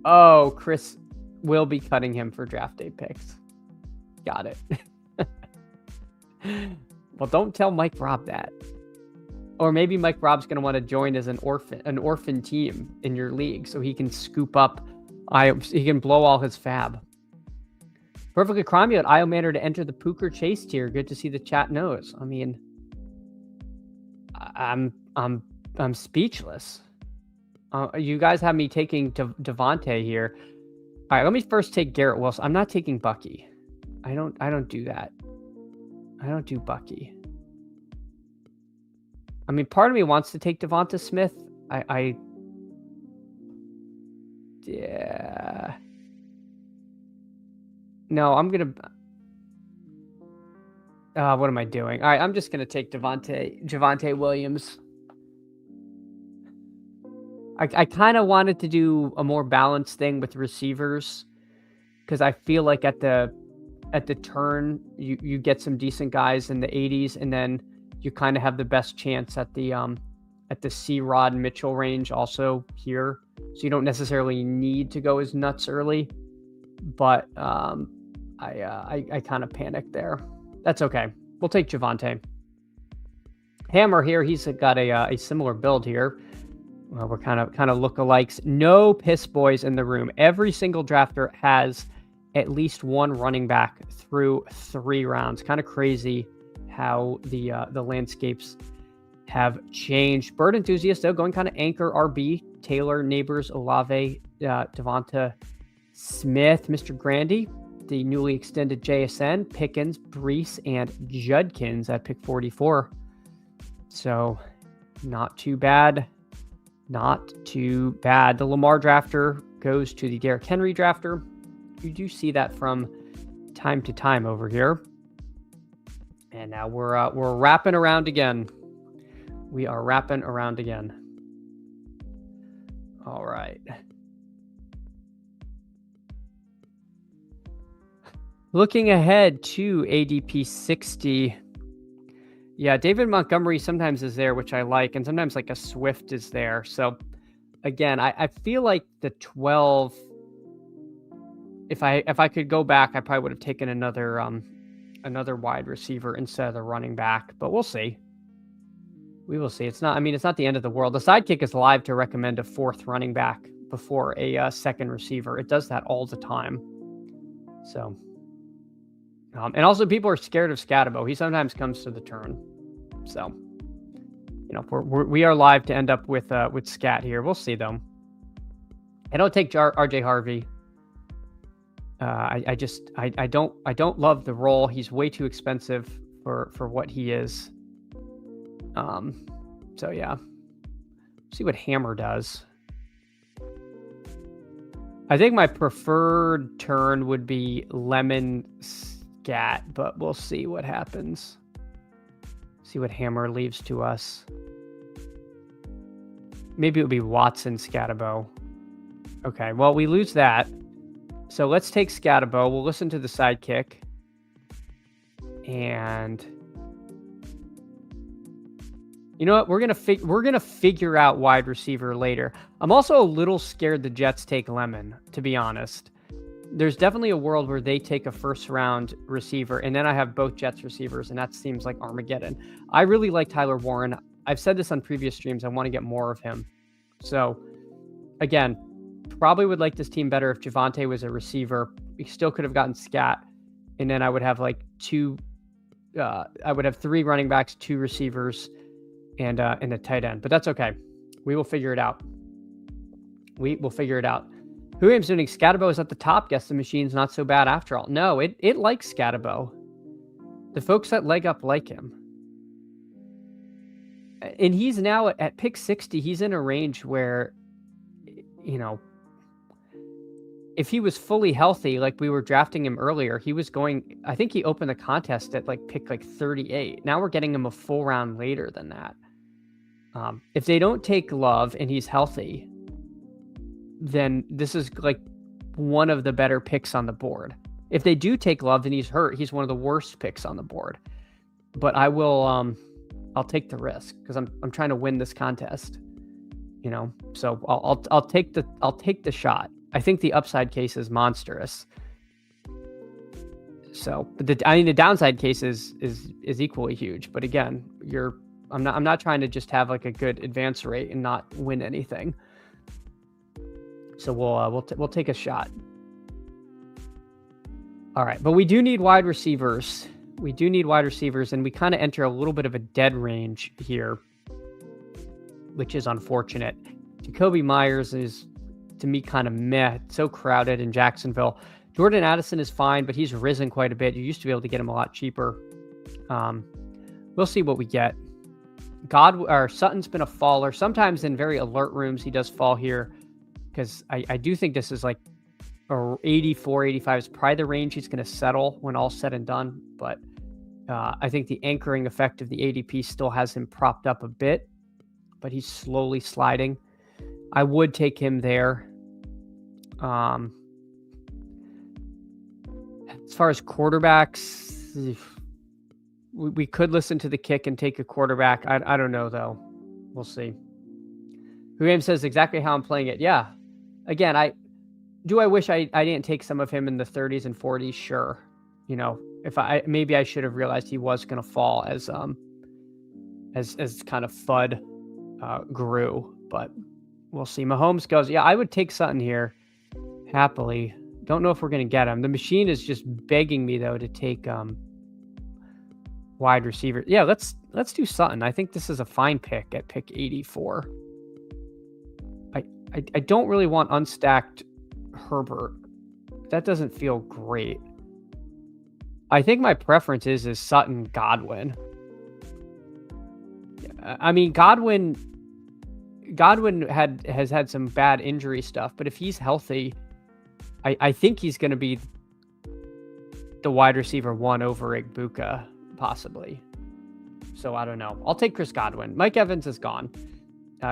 Oh, Chris will be cutting him for draft day picks. Got it. Well, don't tell Mike Rob that. Or maybe Mike Rob's going to want to join as an orphan team in your league so he can scoop up, he can blow all his fab. Perfectly Crime, you had Io Manor to enter the Pooker Chase tier. Good to see the chat knows. I mean, I'm speechless. You guys have me taking Devontae here. All right, let me first take Garrett Wilson. I'm not taking Bucky. I don't do that. I don't do Bucky. I mean, part of me wants to take Devonta Smith. Yeah. No, I'm gonna. What am I doing? All right, I'm just gonna take Javonte Williams. I kind of wanted to do a more balanced thing with receivers because I feel like at the turn you get some decent guys in the 80s, and then you kind of have the best chance at the C-Rod Mitchell range also here. So you don't necessarily need to go as nuts early, but I kind of panicked there. That's okay. We'll take Javonte. Hammer here. He's got a similar build here. Well, we're kind of lookalikes. No piss boys in the room. Every single drafter has at least one running back through 3 rounds. Kind of crazy how the landscapes have changed. Bird enthusiast though, going kind of anchor RB. Taylor, Neighbors, Olave, Devonta Smith, Mr. Grandy, the newly extended JSN, Pickens, Brees, and Judkins at pick 44. So not too bad. Not too bad. The Lamar drafter goes to the Derrick Henry drafter. You do see that from time to time over here. And now we're wrapping around again. We are wrapping around again. All right. Looking ahead to ADP 60. Yeah, David Montgomery sometimes is there, which I like, and sometimes like a Swift is there. So again, I feel like the 12. If I could go back, I probably would have taken another wide receiver instead of the running back, but we'll see. We will see. It's not the end of the world. The Sidekick is live to recommend a 4th running back before a second receiver. It does that all the time. So, and also people are scared of Scatabo. He sometimes comes to the turn. So, we are live to end up with Scat here. We'll see though. I don't take RJ Harvey. I don't love the role. He's way too expensive for what he is. So yeah, see what Hammer does. I think my preferred turn would be Lemon Scat, but we'll see what happens. See what Hammer leaves to us. Maybe it would be Watson Scatabo. Okay, well, we lose that. So let's take Scatabo. We'll listen to the sidekick. And you know what? We're gonna figure out wide receiver later. I'm also a little scared the Jets take Lemon, to be honest. There's definitely a world where they take a first round receiver, and then I have both Jets receivers, and that seems like Armageddon. I really like Tyler Warren. I've said this on previous streams. I want to get more of him. So again, probably would like this team better if Javonte was a receiver. We still could have gotten Scat, and then I would have like I would have 3 running backs, 2 receivers, and a tight end. But that's okay. We will figure it out. We will figure it out. Who am doing? Scatabo is at the top. Guess the machine's not so bad after all. No, it likes Scatabo. The folks at Leg Up like him. And he's now at pick 60. He's in a range where, you know, if he was fully healthy, like we were drafting him earlier, he was going, I think he opened the contest at like pick like 38. Now we're getting him a full round later than that. If they don't take Love and he's healthy, then this is like one of the better picks on the board. If they do take Love and he's hurt, he's one of the worst picks on the board. But I will, I'll take the risk because I'm trying to win this contest, you know. So I'll take the shot. I think the upside case is monstrous. So, but the downside case is equally huge. But again, I'm not trying to just have like a good advance rate and not win anything. So we'll take a shot. All right, but we do need wide receivers. We do need wide receivers, and we kind of enter a little bit of a dead range here, which is unfortunate. Jacoby Myers is, to me, kind of meh. It's so crowded in Jacksonville. Jordan Addison is fine, but he's risen quite a bit. You used to be able to get him a lot cheaper. We'll see what we get. Sutton's been a faller. Sometimes in very alert rooms, he does fall here, because I do think this is like 84, 85 is probably the range he's going to settle when all's said and done. But I think the anchoring effect of the ADP still has him propped up a bit, but he's slowly sliding. I would take him there. As far as quarterbacks, we could listen to the kick and take a quarterback. I don't know, though. We'll see. Who says exactly how I'm playing it. Yeah. Again, I wish I didn't take some of him in the 30s and 40s. Sure. You know, maybe I should have realized he was going to fall as kind of FUD grew, but we'll see. Mahomes goes, yeah, I would take Sutton here happily. Don't know if we're going to get him. The machine is just begging me though to take wide receiver. Yeah, let's do Sutton. I think this is a fine pick at pick 84. I don't really want unstacked Herbert. That doesn't feel great. I think my preference is Sutton Godwin. I mean, Godwin has had some bad injury stuff, but if he's healthy, I think he's going to be the wide receiver 1 over Igbuka, possibly. So I don't know. I'll take Chris Godwin. Mike Evans is gone.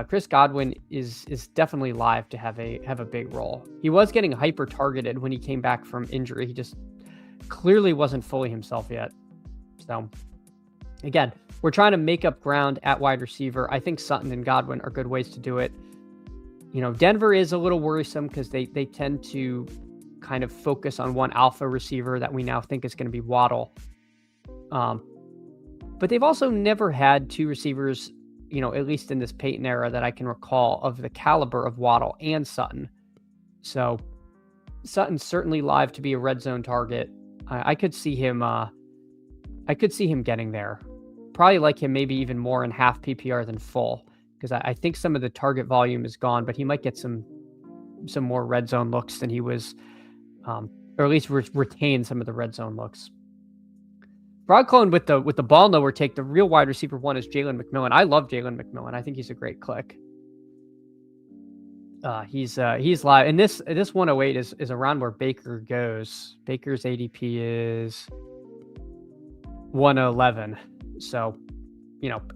Chris Godwin is definitely live to have a big role. He was getting hyper targeted when he came back from injury. He just clearly wasn't fully himself yet. So again, we're trying to make up ground at wide receiver. I think Sutton and Godwin are good ways to do it. You know, Denver is a little worrisome because they tend to kind of focus on one alpha receiver that we now think is going to be Waddle. But they've also never had 2 receivers, you know, at least in this Peyton era that I can recall, of the caliber of Waddle and Sutton. So Sutton's certainly live to be a red zone target. I could see him getting there. Probably like him maybe even more in half PPR than full, because I think some of the target volume is gone, but he might get some more red zone looks than he was, or at least retain some of the red zone looks. Broadclone with the ball nowhere take. The real wide receiver 1 is Jalen McMillan. I love Jalen McMillan. I think he's a great click. He's live, and this 108 is around where Baker goes. Baker's ADP is 111. So,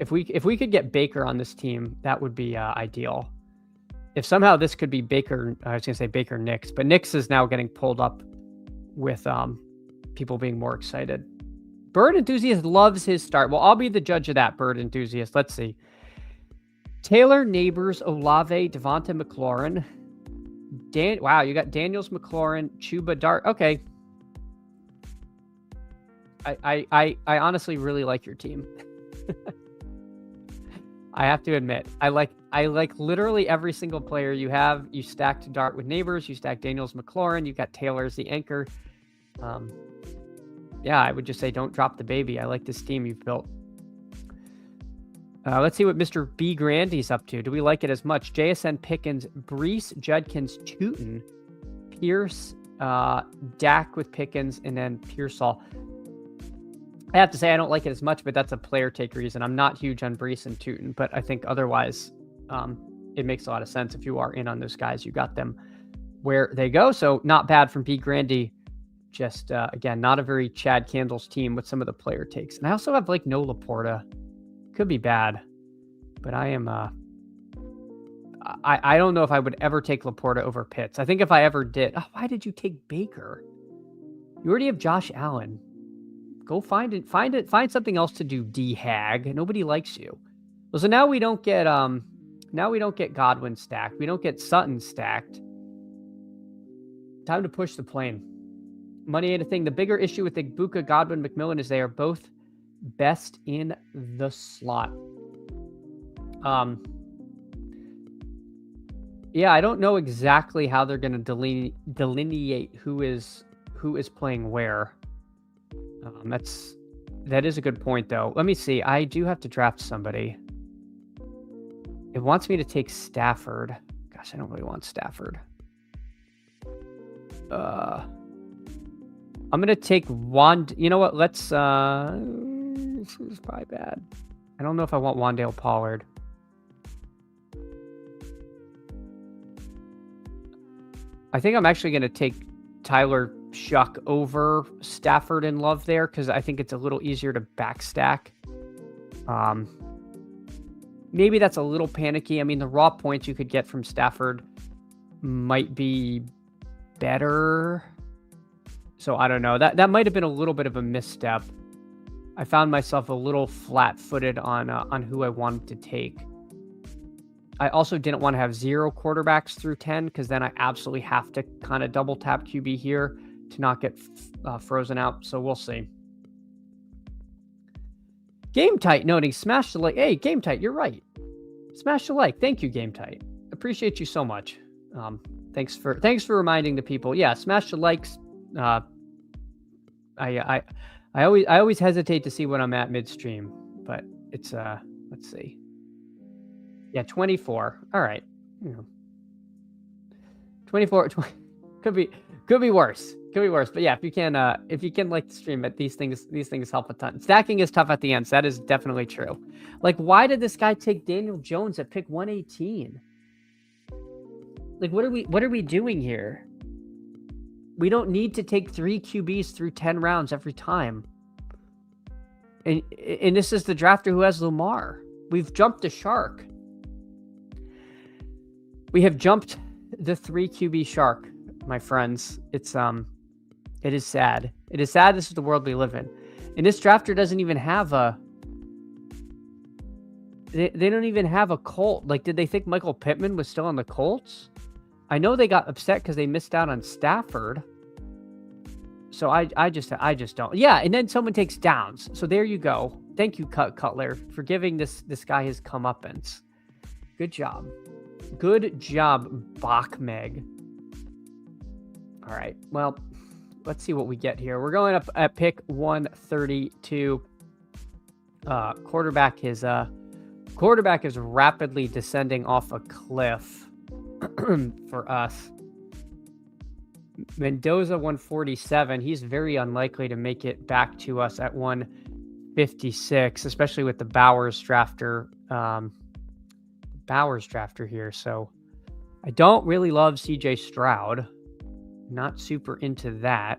if we could get Baker on this team, that would be ideal. If somehow this could be Baker, I was going to say Baker Nix, but Nix is now getting pulled up with people being more excited. Bird Enthusiast loves his start. Well, I'll be the judge of that, Bird Enthusiast. Let's see. Taylor, Neighbors, Olave, Devonta McLaurin. Wow, you got Daniels, McLaurin, Chuba, Dart. Okay. I honestly really like your team. I have to admit, I like literally every single player you have. You stacked Dart with Neighbors, you stacked Daniels, McLaurin, you got Taylor as the anchor. Yeah, I would just say don't drop the baby. I like this team you've built. Let's see what Mr. B. Grandy's up to. Do we like it as much? JSN, Pickens, Brees, Judkins, Tootin, Pierce, Dak with Pickens, and then Pearsall. I have to say I don't like it as much, but that's a player take reason. I'm not huge on Brees and Tootin, but I think otherwise it makes a lot of sense. If you are in on those guys, you got them where they go. So not bad from B. Grandy. Just, again, not a very Chad Candles team with some of the player takes. And I also have, no Laporta. Could be bad. But I am, I don't know if I would ever take Laporta over Pitts. I think if I ever did... Oh, why did you take Baker? You already have Josh Allen. Go find something else to do, D-Hag. Nobody likes you. Well, so now we don't get, Godwin stacked. We don't get Sutton stacked. Time to push the plane. Money ain't a thing. The bigger issue with Igbuka, Godwin, McMillan is they are both best in the slot. Yeah, I don't know exactly how they're going to delineate who is playing where. That is a good point, though. Let me see. I do have to draft somebody. It wants me to take Stafford. Gosh, I don't really want Stafford. I'm going to take you know what? Let's, this is probably bad. I don't know if I want Wan'Dale Pollard. I think I'm actually going to take Tyler Shuck over Stafford and Love there because I think it's a little easier to backstack. Maybe that's a little panicky. I mean, the raw points you could get from Stafford might be better. So I don't know. That might have been a little bit of a misstep. I found myself a little flat-footed on who I wanted to take. I also didn't want to have 0 quarterbacks through 10 because then I absolutely have to kind of double tap QB here to not get frozen out. So we'll see. Game Tight noting smash the like. Hey, Game Tight, you're right. Smash the like. Thank you, Game Tight. Appreciate you so much. Thanks for reminding the people. Yeah, smash the likes. I always hesitate to see what I'm at midstream, but it's let's see. Yeah, 24. All right. 24 could be worse. Could be worse. But yeah, if you can like the stream, but these things help a ton. Stacking is tough at the end. So that is definitely true. Like, why did this guy take Daniel Jones at pick 118? Like, what are we doing here? We don't need to take 3 QBs through 10 rounds every time. And this is the drafter who has Lamar. We've jumped the shark. We have jumped the 3 QB shark, my friends. It is sad. It is sad this is the world we live in. And this drafter doesn't even have they don't even have a Colt. Like, did they think Michael Pittman was still on the Colts? I know they got upset because they missed out on Stafford. So I just don't. Yeah, and then someone takes Downs. So there you go. Thank you, Cutler, for giving this guy his comeuppance. Good job. Good job, Bachmeg. All right. Well, let's see what we get here. We're going up at pick 132. Quarterback is rapidly descending off a cliff for us. Mendoza 147. He's very unlikely to make it back to us at 156, especially with the Bowers drafter here. So I don't really love CJ Stroud. Not super into that.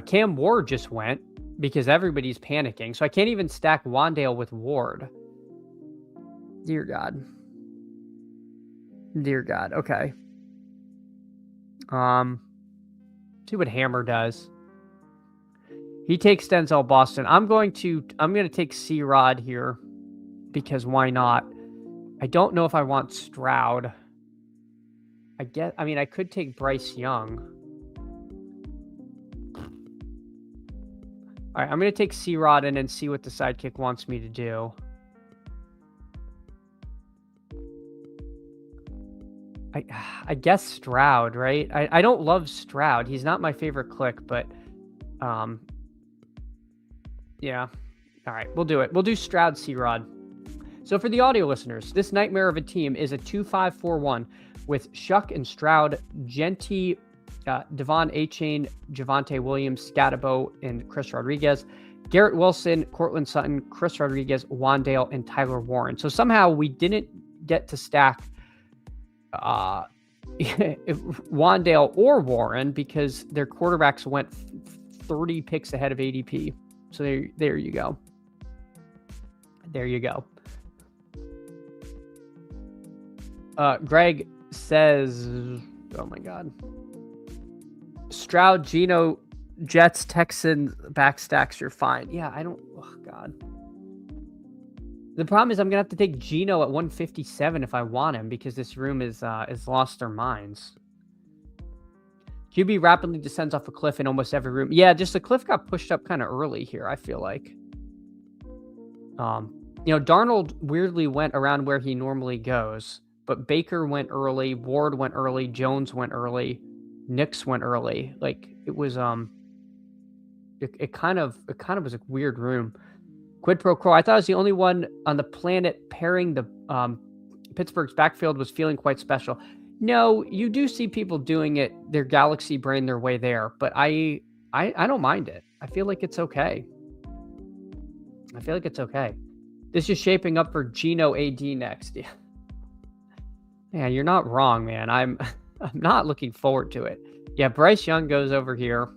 Cam Ward just went. because everybody's panicking. So I can't even stack Wandale with Ward. Dear God. Dear God. Okay. See what Hammer does. He takes Denzel Boston. I'm going to take C-Rod here because why not? I don't know if I want Stroud. I could take Bryce Young. All right, I'm going to take C-Rod and then see what the sidekick wants me to do. I guess Stroud, right? I don't love Stroud. He's not my favorite click, but yeah. All right, we'll do it. We'll do Stroud C-Rod. So for the audio listeners, this nightmare of a team is a 2-5-4-1 with Shuck and Stroud, Genty, Devon Achane, Javonte Williams, Scatabo, and Chris Rodriguez, Garrett Wilson, Cortland Sutton, Chris Rodriguez, Wandale, and Tyler Warren. So somehow we didn't get to stack Wandale or Warren because their quarterbacks went 30 picks ahead of ADP. So there you go. There you go. Greg says, oh my God. Stroud, Geno, Jets, Texans, backstacks, you're fine. Yeah, oh God. The problem is I'm going to have to take Geno at 157 if I want him because this room is lost their minds. QB rapidly descends off a cliff in almost every room. Yeah, just the cliff got pushed up kind of early here, I feel like. Darnold weirdly went around where he normally goes, but Baker went early, Ward went early, Jones went early, Nix went early. Like it was it kind of was a weird room. Quid pro quo. I thought I was the only one on the planet pairing the Pittsburgh's backfield was feeling quite special. No, you do see people doing it, their galaxy brain their way there, but I don't mind it. I feel like it's okay. This is shaping up for Geno AD next. Yeah. Yeah, you're not wrong, man. I'm not looking forward to it. Yeah, Bryce Young goes over here.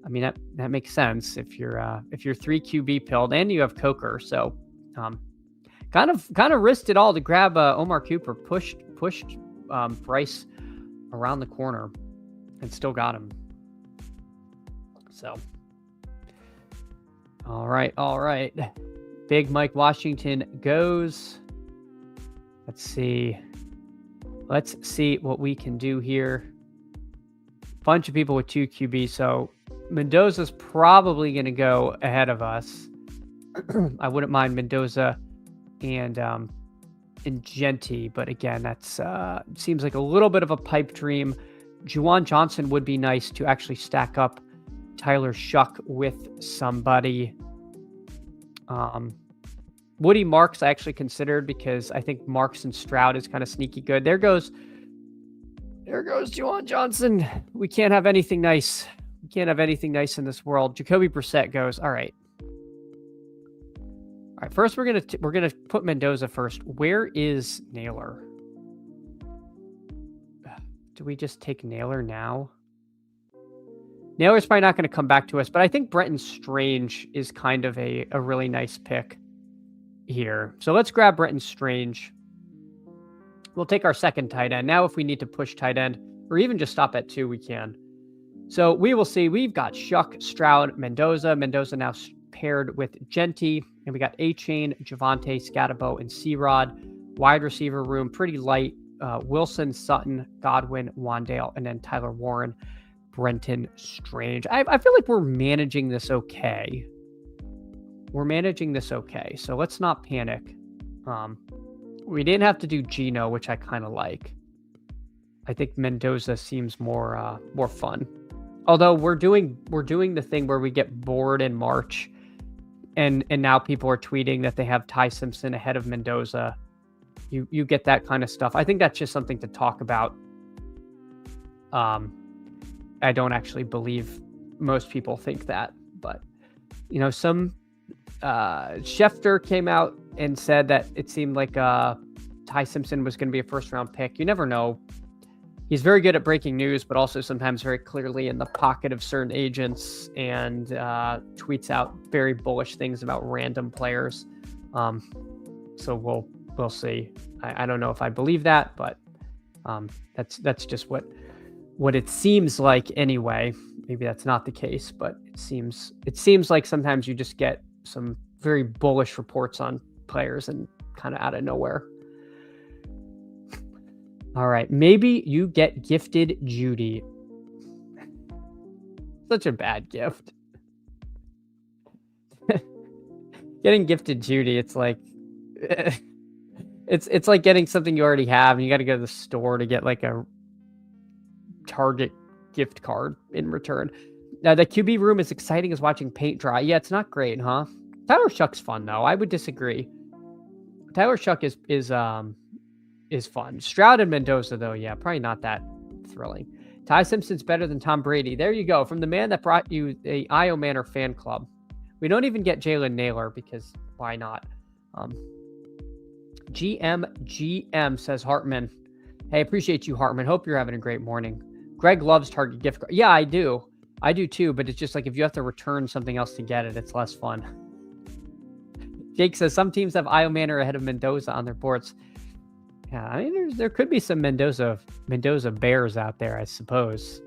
I mean, that makes sense if you're 3 QB pilled and you have Coker. So kind of risked it all to grab Omar Cooper, pushed Bryce around the corner and still got him. So all right. Big Mike Washington goes. Let's see what we can do here. Bunch of people with 2 QB, so Mendoza's probably going to go ahead of us. I wouldn't mind Mendoza and Genty, but again, that's seems like a little bit of a pipe dream. Juwan Johnson would be nice to actually stack up Tyler Shuck with somebody. Woody Marks I actually considered because I think Marks and Stroud is kind of sneaky good. There goes Juwan Johnson. We can't have anything nice. We can't have anything nice in this world. Jacoby Brissett goes. All right. First, we're gonna put Mendoza first. Where is Naylor? Do we just take Naylor now? Naylor's probably not going to come back to us, but I think Brenton Strange is kind of a really nice pick here. So let's grab Brenton Strange. We'll take our second tight end. Now, if we need to push tight end or even just stop at 2, we can. So we will see. We've got Shuck, Stroud, Mendoza. Mendoza now paired with Genty. And we got Achane, Javonte, Scatabo, and C-Rod. Wide receiver room, pretty light. Wilson, Sutton, Godwin, Wandale, and then Tyler Warren, Brenton Strange. I feel like we're managing this okay. So let's not panic. We didn't have to do Geno, which I kind of like. I think Mendoza seems more fun. Although we're doing the thing where we get bored in March, and now people are tweeting that they have Ty Simpson ahead of Mendoza. You get that kind of stuff. I think that's just something to talk about. I don't actually believe most people think that, but some Schefter came out and said that it seemed like Ty Simpson was going to be a first round pick. You never know. he's very good at breaking news, but also sometimes very clearly in the pocket of certain agents, and tweets out very bullish things about random players. So we'll see. I don't know if I believe that, but that's just what it seems like anyway. Maybe that's not the case, but it seems like sometimes you just get some very bullish reports on players and kind of out of nowhere. All right, maybe you get gifted Judy. Such a bad gift. Getting gifted Judy, it's like it's like getting something you already have, and you got to go to the store to get like a Target gift card in return. Now, the QB room is exciting as watching paint dry. Yeah, it's not great, huh? Tyler Shuck's fun though. I would disagree. Tyler Shuck is fun. Stroud and Mendoza though, yeah, probably not that thrilling. Ty Simpson's better than Tom Brady. There you go. From the man that brought you the Io Manor fan club. We don't even get Jalen Naylor because why not? GM says Hartman. Hey, appreciate you, Hartman. Hope you're having a great morning. Greg loves Target gift card. Yeah, I do. I do too, but it's just like if you have to return something else to get it, it's less fun. Jake says some teams have Io Manor ahead of Mendoza on their boards. Yeah, I mean, there could be some Mendoza Bears out there, I suppose.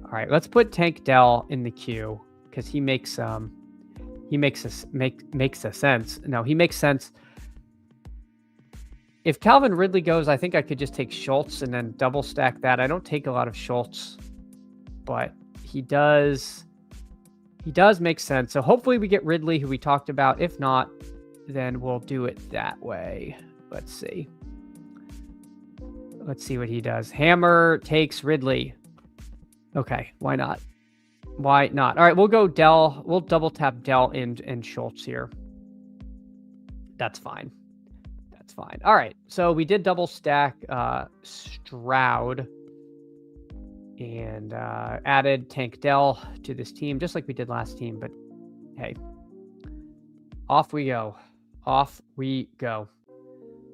All right, let's put Tank Dell in the queue because he makes sense. No, he makes sense. If Calvin Ridley goes, I think I could just take Schultz and then double stack that. I don't take a lot of Schultz, but he does make sense. So hopefully we get Ridley, who we talked about. If not, then we'll do it that way. Let's see. Let's see what he does. Hammer takes Ridley. Okay, why not? Why not? All right, we'll go Dell. We'll double tap Dell and Schultz here. That's fine. That's fine. All right, so we did double stack Stroud and added Tank Dell to this team, just like we did last team. But hey, off we go. Off we go.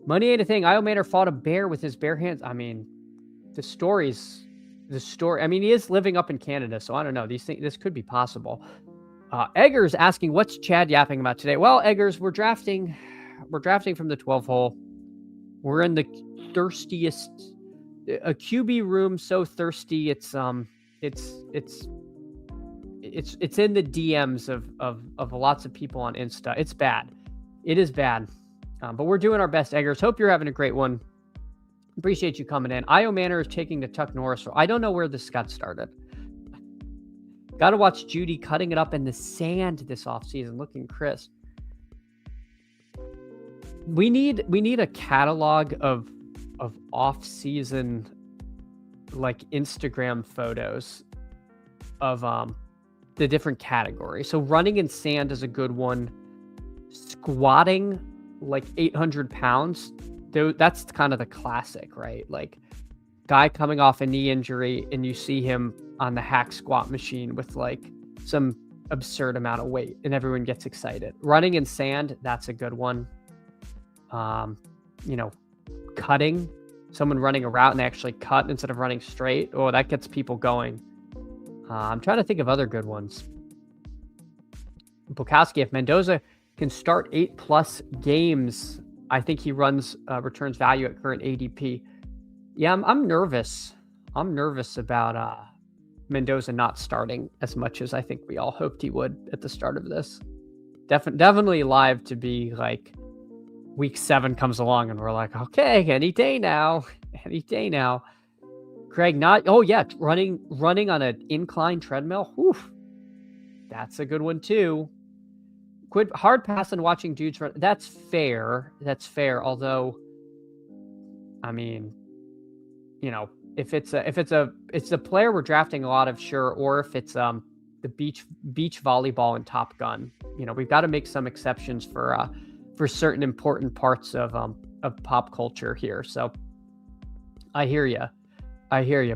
Money ain't a thing. Io Manor fought a bear with his bare hands. I mean, the story. I mean, he is living up in Canada, so I don't know. This could be possible. Eggers asking, what's Chad yapping about today? Well, Eggers, we're drafting from the 12 hole. We're in the thirstiest, a QB room so thirsty. It's in the DMs of lots of people on Insta. It's bad. It is bad. But we're doing our best, Eggers. Hope you're having a great one. Appreciate you coming in. Io Manor is taking to Chuck Norris. I don't know where this got started. Got to watch Judy cutting it up in the sand this offseason, looking crisp. We need a catalog of off-season like Instagram photos of the different categories. So running in sand is a good one. Squatting like 800 pounds, that's kind of the classic, right? Like guy coming off a knee injury and you see him on the hack squat machine with like some absurd amount of weight and everyone gets excited. Running in sand, that's a good one. Cutting, someone running a route and they actually cut instead of running straight. Oh, that gets people going. I'm trying to think of other good ones. Bukowski, if Mendoza can start 8+ games, I think he returns value at current ADP. Yeah, I'm nervous. I'm nervous about Mendoza not starting as much as I think we all hoped he would at the start of this. Definitely live to be like week 7 comes along and we're like, okay, any day now. Craig, running on an incline treadmill. Whew, that's a good one too. Quit hard pass and watching dudes run. That's fair. Although, I mean, if it's a player we're drafting a lot of, sure. Or if it's the beach volleyball and Top Gun, we've got to make some exceptions for certain important parts of pop culture here. So I hear you,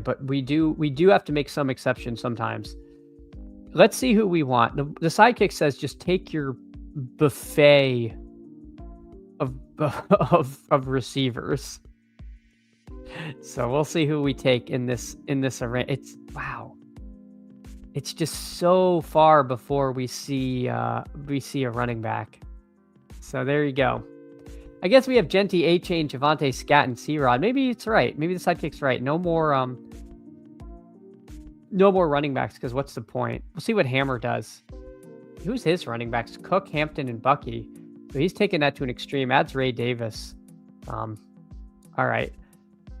but we do have to make some exceptions sometimes. Let's see who we want. The sidekick says just take your buffet of receivers. So we'll see who we take in this arena. It's wow. It's just so far before we see a running back. So there you go. I guess we have Genty, A-Chain, Javante, Scat, and C-Rod. Maybe it's right. Maybe the sidekick's right. No more running backs, because what's the point? We'll see what Hammer does. Who's his running backs? Cook, Hampton, and Bucky. So he's taking that to an extreme. Adds Ray Davis. All right.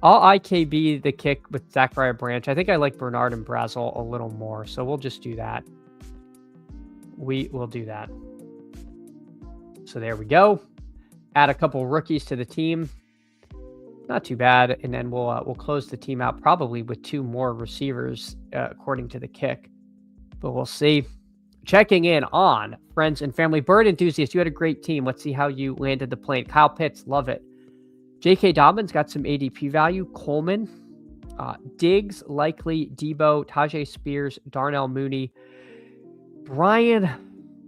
I'll IKB the kick with Zachariah Branch. I think I like Bernard and Brazel a little more, so we'll just do that. We will do that. So there we go. Add a couple rookies to the team. Not too bad. And then we'll close the team out probably with 2 more receivers, according to the kick. But we'll see. Checking in on friends and family. Bird enthusiast, you had a great team. Let's see how you landed the plane. Kyle Pitts, love it. J.K. Dobbins got some ADP value. Coleman, Diggs, Likely, Debo, Tajay Spears, Darnell Mooney, Brian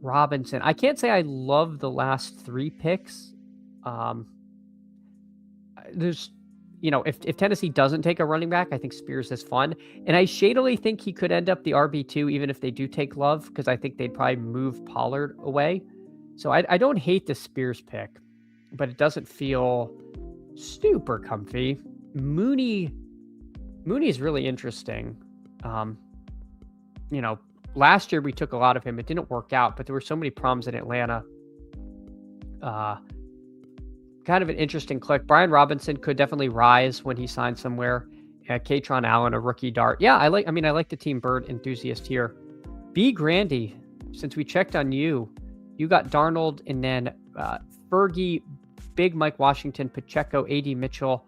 Robinson. I can't say I love the last 3 picks. There's, if Tennessee doesn't take a running back, I think Spears is fun. And I shadily think he could end up the RB2, even if they do take Love, because I think they'd probably move Pollard away. So I don't hate the Spears pick, but it doesn't feel super comfy. Mooney is really interesting. Last year we took a lot of him. It didn't work out, but there were so many problems in Atlanta. Kind of an interesting click. Brian Robinson could definitely rise when he signs somewhere. Katron Allen, a rookie dart. Yeah, I like the Team Bird enthusiast here. B. Grandy, since we checked on you got Darnold and then Fergie, Big Mike Washington, Pacheco, A.D. Mitchell,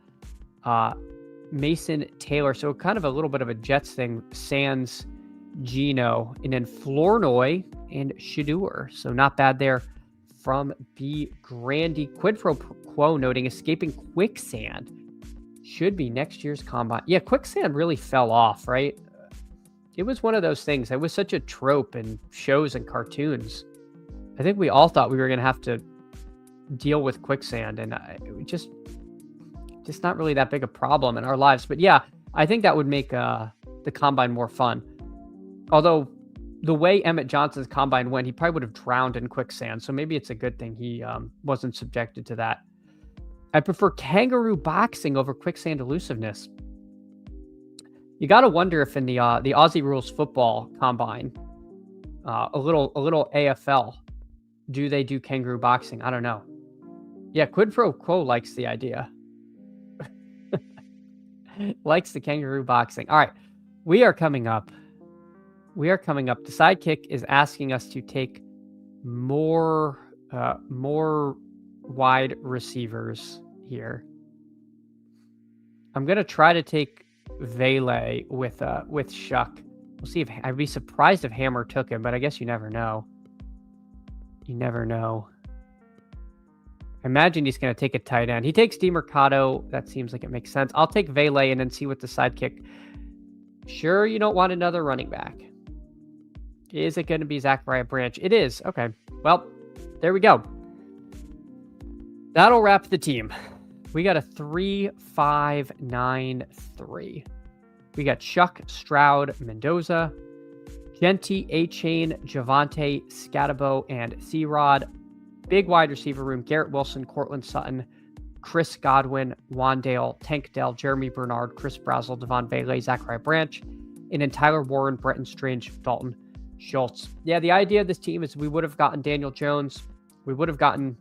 Mason Taylor. So kind of a little bit of a Jets thing. Sands, Gino, and then Flournoy and Shadeur. So not bad there from B. Grandy. Quid pro quo noting escaping quicksand should be next year's combine. Yeah, quicksand really fell off, right? It was one of those things. It was such a trope in shows and cartoons. I think we all thought we were going to have to deal with quicksand, and it just not really that big a problem in our lives. But yeah, I think that would make the combine more fun. Although the way Emmett Johnson's combine went, he probably would have drowned in quicksand. So maybe it's a good thing he wasn't subjected to that. I prefer kangaroo boxing over quicksand elusiveness. You got to wonder if in the Aussie Rules football combine, a little AFL, do they do kangaroo boxing? I don't know. Yeah, Quid pro quo likes the idea. Likes the kangaroo boxing. All right, we are coming up. The sidekick is asking us to take more wide receivers here. I'm gonna try to take Vele with Shuck. We'll see if I'd be surprised if Hammer took him, but I guess you never know. I imagine he's gonna take a tight end. He takes DeMercado. That seems like it makes sense. I'll take Vele and then see what the sidekick. Sure, you don't want another running back. Is it going to be Zachariah Branch? It is. Okay. Well, there we go. That'll wrap the team. We got a 3-5-9-3. We got Chuck, Stroud, Mendoza, Genty, A-Chain, Javante, Scatabo, and C-Rod. Big wide receiver room. Garrett Wilson, Cortland Sutton, Chris Godwin, Wandale, Tank Dell, Jeremy Bernard, Chris Brazel, Devon Vele, Zachariah Branch, and then Tyler Warren, Bretton Strange, Dalton Schultz. Yeah, the idea of this team is we would have gotten Daniel Jones, we would have gotten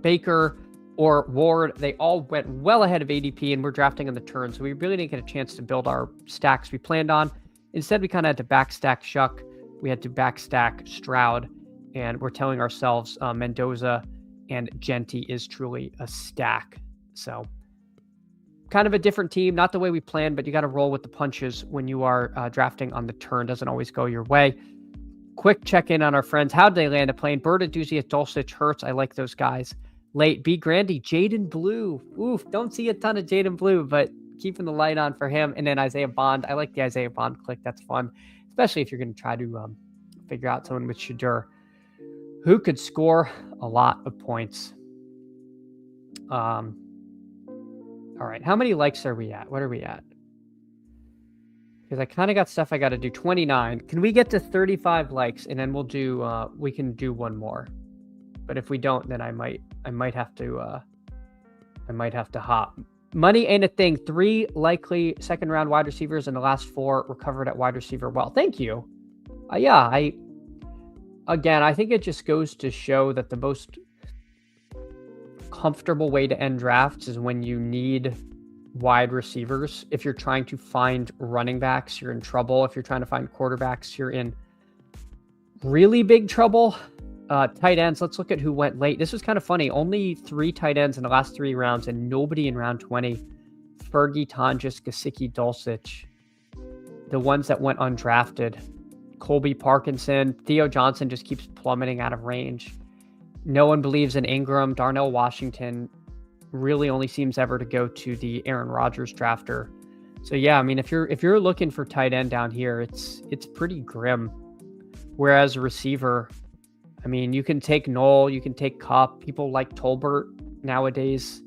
Baker or Ward. They all went well ahead of ADP, and we're drafting on the turn, so we really didn't get a chance to build our stacks we planned on. Instead, we kind of had to backstack Shuck. We had to backstack Stroud, and we're telling ourselves Mendoza and Genty is truly a stack. So kind of a different team, not the way we planned, but you got to roll with the punches when you are drafting on the turn. Doesn't always go your way. Quick check-in on our friends. How'd they land a plane? Bird enthusiast, Dulcich, Hurts. I like those guys. Late, B. Grandy, Jaden Blue. Oof, don't see a ton of Jaden Blue, but keeping the light on for him. And then Isaiah Bond. I like the Isaiah Bond click. That's fun, especially if you're going to try to figure out someone with Shadeur who could score a lot of points. All right. How many likes are we at? What are we at? Because I kind of got stuff I got to do. 29. Can we get to 35 likes and then we'll do, we can do one more. But if we don't, then I might have to hop. Money ain't a thing. 3 likely second round wide receivers in the last 4 recovered at wide receiver. Well, thank you. I think it just goes to show that the most comfortable way to end drafts is when you need wide receivers. If you're trying to find running backs, you're in trouble. If you're trying to find quarterbacks, you're in really big trouble. Tight ends, let's look at who went late. This was kind of funny. Only 3 tight ends in the last 3 rounds and nobody in round 20. Fergie, Tonjes, Gesicki, Dulcich. The ones that went undrafted. Colby Parkinson. Theo Johnson just keeps plummeting out of range. No one believes in Ingram. Darnell Washington really only seems ever to go to the Aaron Rodgers drafter. So yeah, I mean, if you're looking for tight end down here, it's pretty grim. Whereas a receiver, I mean, you can take Knoll, you can take Kupp. People like Tolbert nowadays.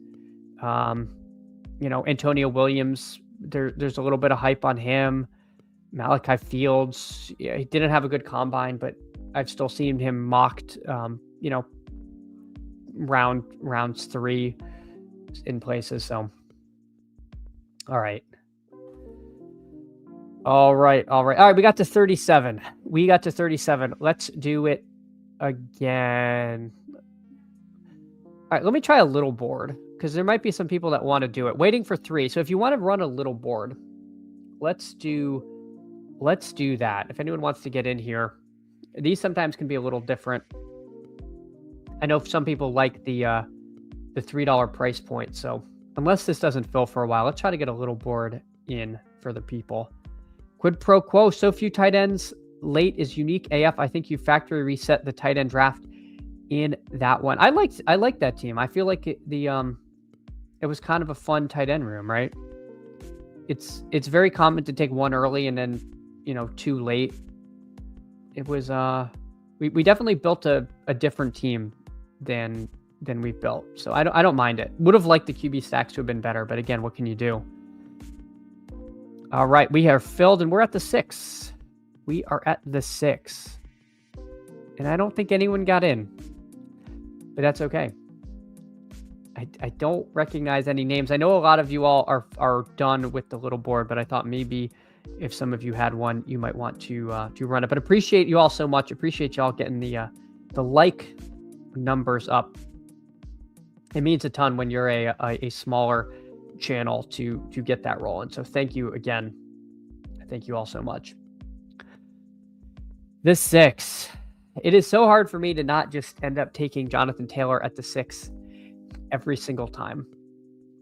Antonio Williams, there's a little bit of hype on him. Malachi Fields, yeah, he didn't have a good combine, but I've still seen him mocked, rounds 3 in places. So, all right. We got to 37. Let's do it again. All right, let me try a little board because there might be some people that want to do it. Waiting for 3. So if you want to run a little board, let's do that. If anyone wants to get in here, these sometimes can be a little different. I know some people like the $3 price point. So unless this doesn't fill for a while, let's try to get a little board in for the people. Quid pro quo. So few tight ends late is unique AF. I think you factory reset the tight end draft in that one. I liked that team. I feel like it was kind of a fun tight end room, right? It's very common to take 1 early and then 2 late. It was we definitely built a different team than we've built. So I don't mind it. Would have liked the QB stacks to have been better, but again, what can you do? All right, we are filled and we're at the 6. We are at the 6. And I don't think anyone got in, but that's okay. I don't recognize any names. I know a lot of you all are done with the little board, but I thought maybe if some of you had one, you might want to run it. But appreciate you all so much. Appreciate y'all getting the like numbers up. It means a ton when you're a smaller channel to get that rolling. So thank you again. Thank you all so much. The 6. It is so hard for me to not just end up taking Jonathan Taylor at the 6 every single time.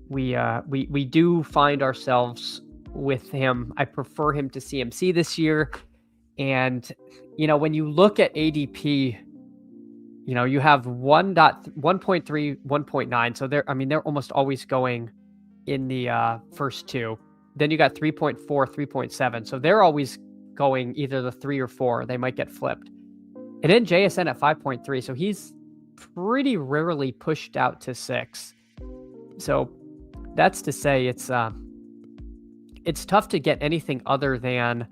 We do find ourselves with him. I prefer him to CMC this year. And, when you look at ADP, you have 1.3, 1.9. So they're almost always going in the first 2. Then you got 3.4, 3.7. So they're always going either the 3 or 4. They might get flipped. And then JSN at 5.3. So he's pretty rarely pushed out to 6. So that's to say it's tough to get anything other than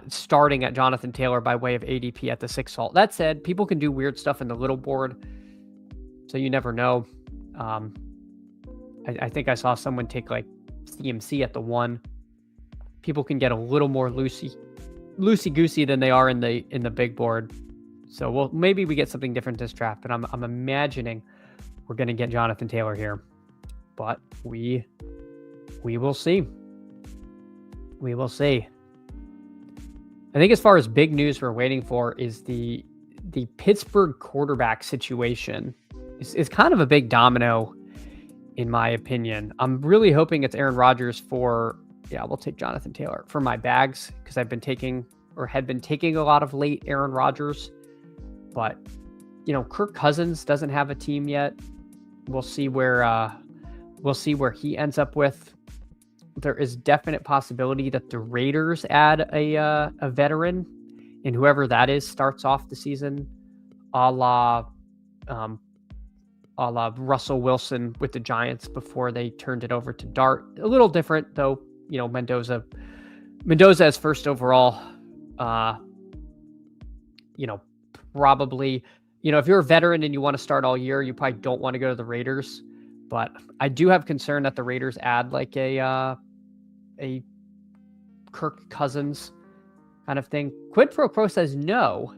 starting at Jonathan Taylor by way of ADP at the 6 fault. That said, people can do weird stuff in the little board, so you never know. I think I saw someone take like CMC at the 1. People can get a little more loosey-goosey than they are in the big board. So maybe we get something different this draft, but I'm imagining we're going to get Jonathan Taylor here. But we will see. We will see. I think as far as big news we're waiting for is the Pittsburgh quarterback situation. It's kind of a big domino, in my opinion. I'm really hoping it's Aaron Rodgers we'll take Jonathan Taylor for my bags because I've been taking a lot of late Aaron Rodgers. But, Kirk Cousins doesn't have a team yet. We'll see where he ends up with. There is definite possibility that the Raiders add a veteran, and whoever that is starts off the season a la a la Russell Wilson with the Giants before they turned it over to Dart. A little different though, Mendoza as first overall, probably, if you're a veteran and you want to start all year, you probably don't want to go to the Raiders. But I do have concern that the Raiders add like a Kirk Cousins kind of thing. Quid pro quo says no.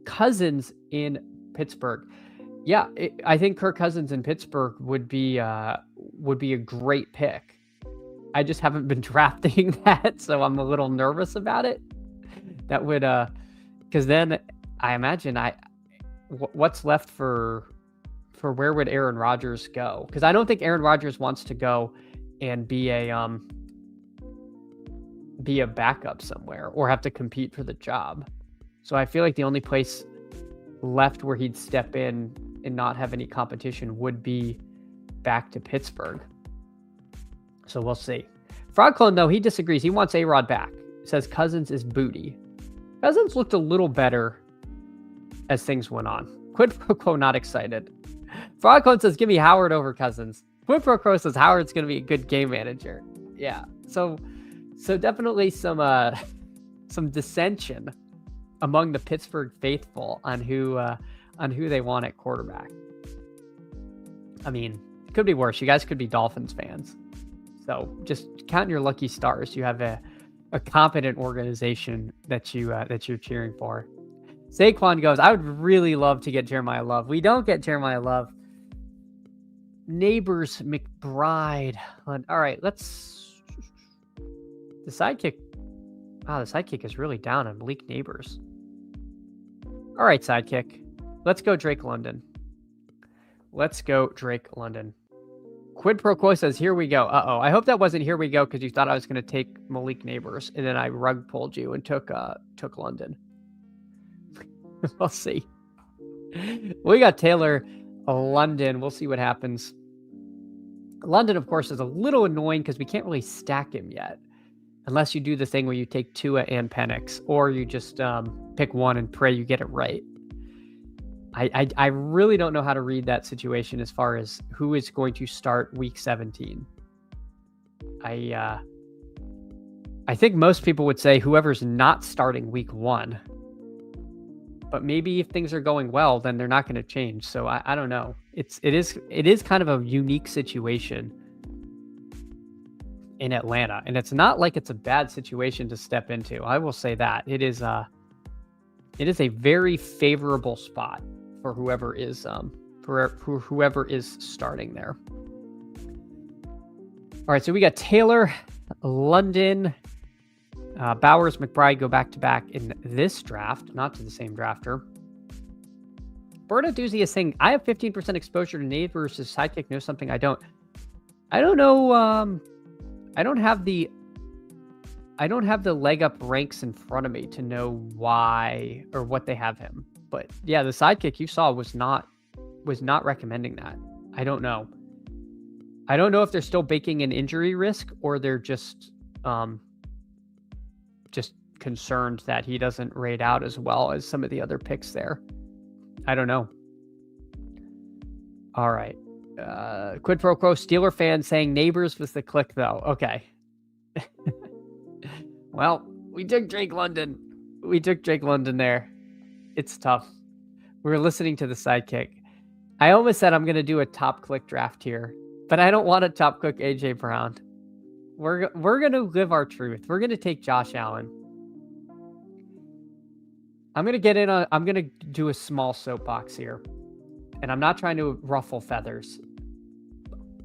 Cousins in Pittsburgh. Yeah, I think Kirk Cousins in Pittsburgh would be a great pick. I just haven't been drafting that, so I'm a little nervous about it. That would, because then I imagine what's left for where would Aaron Rodgers go? Because I don't think Aaron Rodgers wants to go and be a backup somewhere or have to compete for the job. So I feel like the only place left where he'd step in and not have any competition would be back to Pittsburgh. So we'll see. Frog Clone, though, he disagrees. He wants A-Rod back. He says Cousins is booty. Cousins looked a little better as things went on. Quid pro quo not excited. Frog Clone says, give me Howard over Cousins. Quid pro quo says Howard's going to be a good game manager. Yeah. So definitely some dissension among the Pittsburgh faithful on who they want at quarterback. I mean, it could be worse. You guys could be Dolphins fans. So just count your lucky stars. You have a competent organization that you're cheering for. Saquon goes, I would really love to get Jeremiah Love. We don't get Jeremiah Love. Neighbors McBride. All right, let's... The sidekick... Wow, the sidekick is really down on Malik Neighbors. All right, sidekick. Let's go Drake London. Quid pro quo says, here we go. Uh-oh. I hope that wasn't here we go because you thought I was going to take Malik Neighbors, and then I rug pulled you and took London. We'll see. We got Taylor London. We'll see what happens. London, of course, is a little annoying because we can't really stack him yet. Unless you do the thing where you take Tua and Penix, or you just pick one and pray you get it right. I really don't know how to read that situation as far as who is going to start week 17. I think most people would say whoever's not starting week 1. But maybe if things are going well, then they're not going to change. So I don't know. It is kind of a unique situation in Atlanta, and it's not like it's a bad situation to step into. I will say that it is a very favorable spot for whoever is starting there. All right, so we got Taylor, London, Bowers, McBride go back to back in this draft, not to the same drafter. Berta Doozy is saying, I have 15% exposure to Neighbors. His sidekick knows something I don't. I don't know. I don't have the leg up ranks in front of me to know why or what they have him. But yeah, the sidekick you saw was not recommending that. I don't know. I don't know if they're still baking in injury risk or they're just concerned that he doesn't rate out as well as some of the other picks there. I don't know. All right. Quid pro quo Steeler fan saying Neighbors was the click though. Okay. Well, we took Drake London there. It's tough. We're listening to the sidekick. I almost said I'm going to do a top click draft here, but I don't want to top click AJ Brown. We're going to live our truth. We're going to take Josh Allen. I'm going to do a small soapbox here, and I'm not trying to ruffle feathers.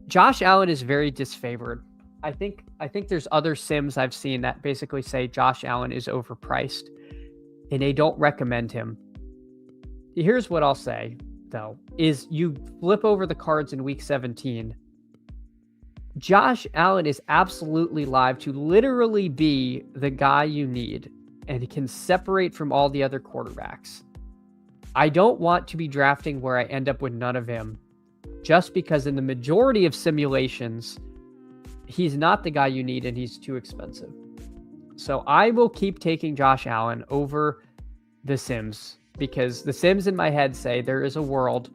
Josh Allen is very disfavored. I think there's other sims I've seen that basically say Josh Allen is overpriced and they don't recommend him. Here's what I'll say, though, is you flip over the cards in week 17. Josh Allen is absolutely live to literally be the guy you need, and he can separate from all the other quarterbacks. I don't want to be drafting where I end up with none of him, just because in the majority of simulations, he's not the guy you need and he's too expensive. So I will keep taking Josh Allen over the Sims, because the Sims in my head say there is a world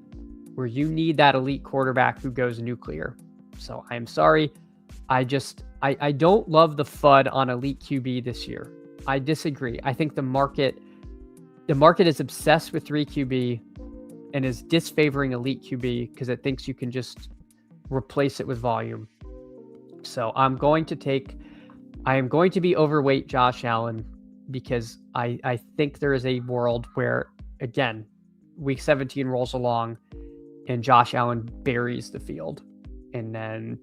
where you need that elite quarterback who goes nuclear. So I'm sorry. I don't love the FUD on elite QB this year. I disagree. I think the market is obsessed with 3 QB and is disfavoring elite QB because it thinks you can just replace it with volume. So I am going to be overweight Josh Allen because I think there is a world where, again, week 17 rolls along and Josh Allen buries the field. And then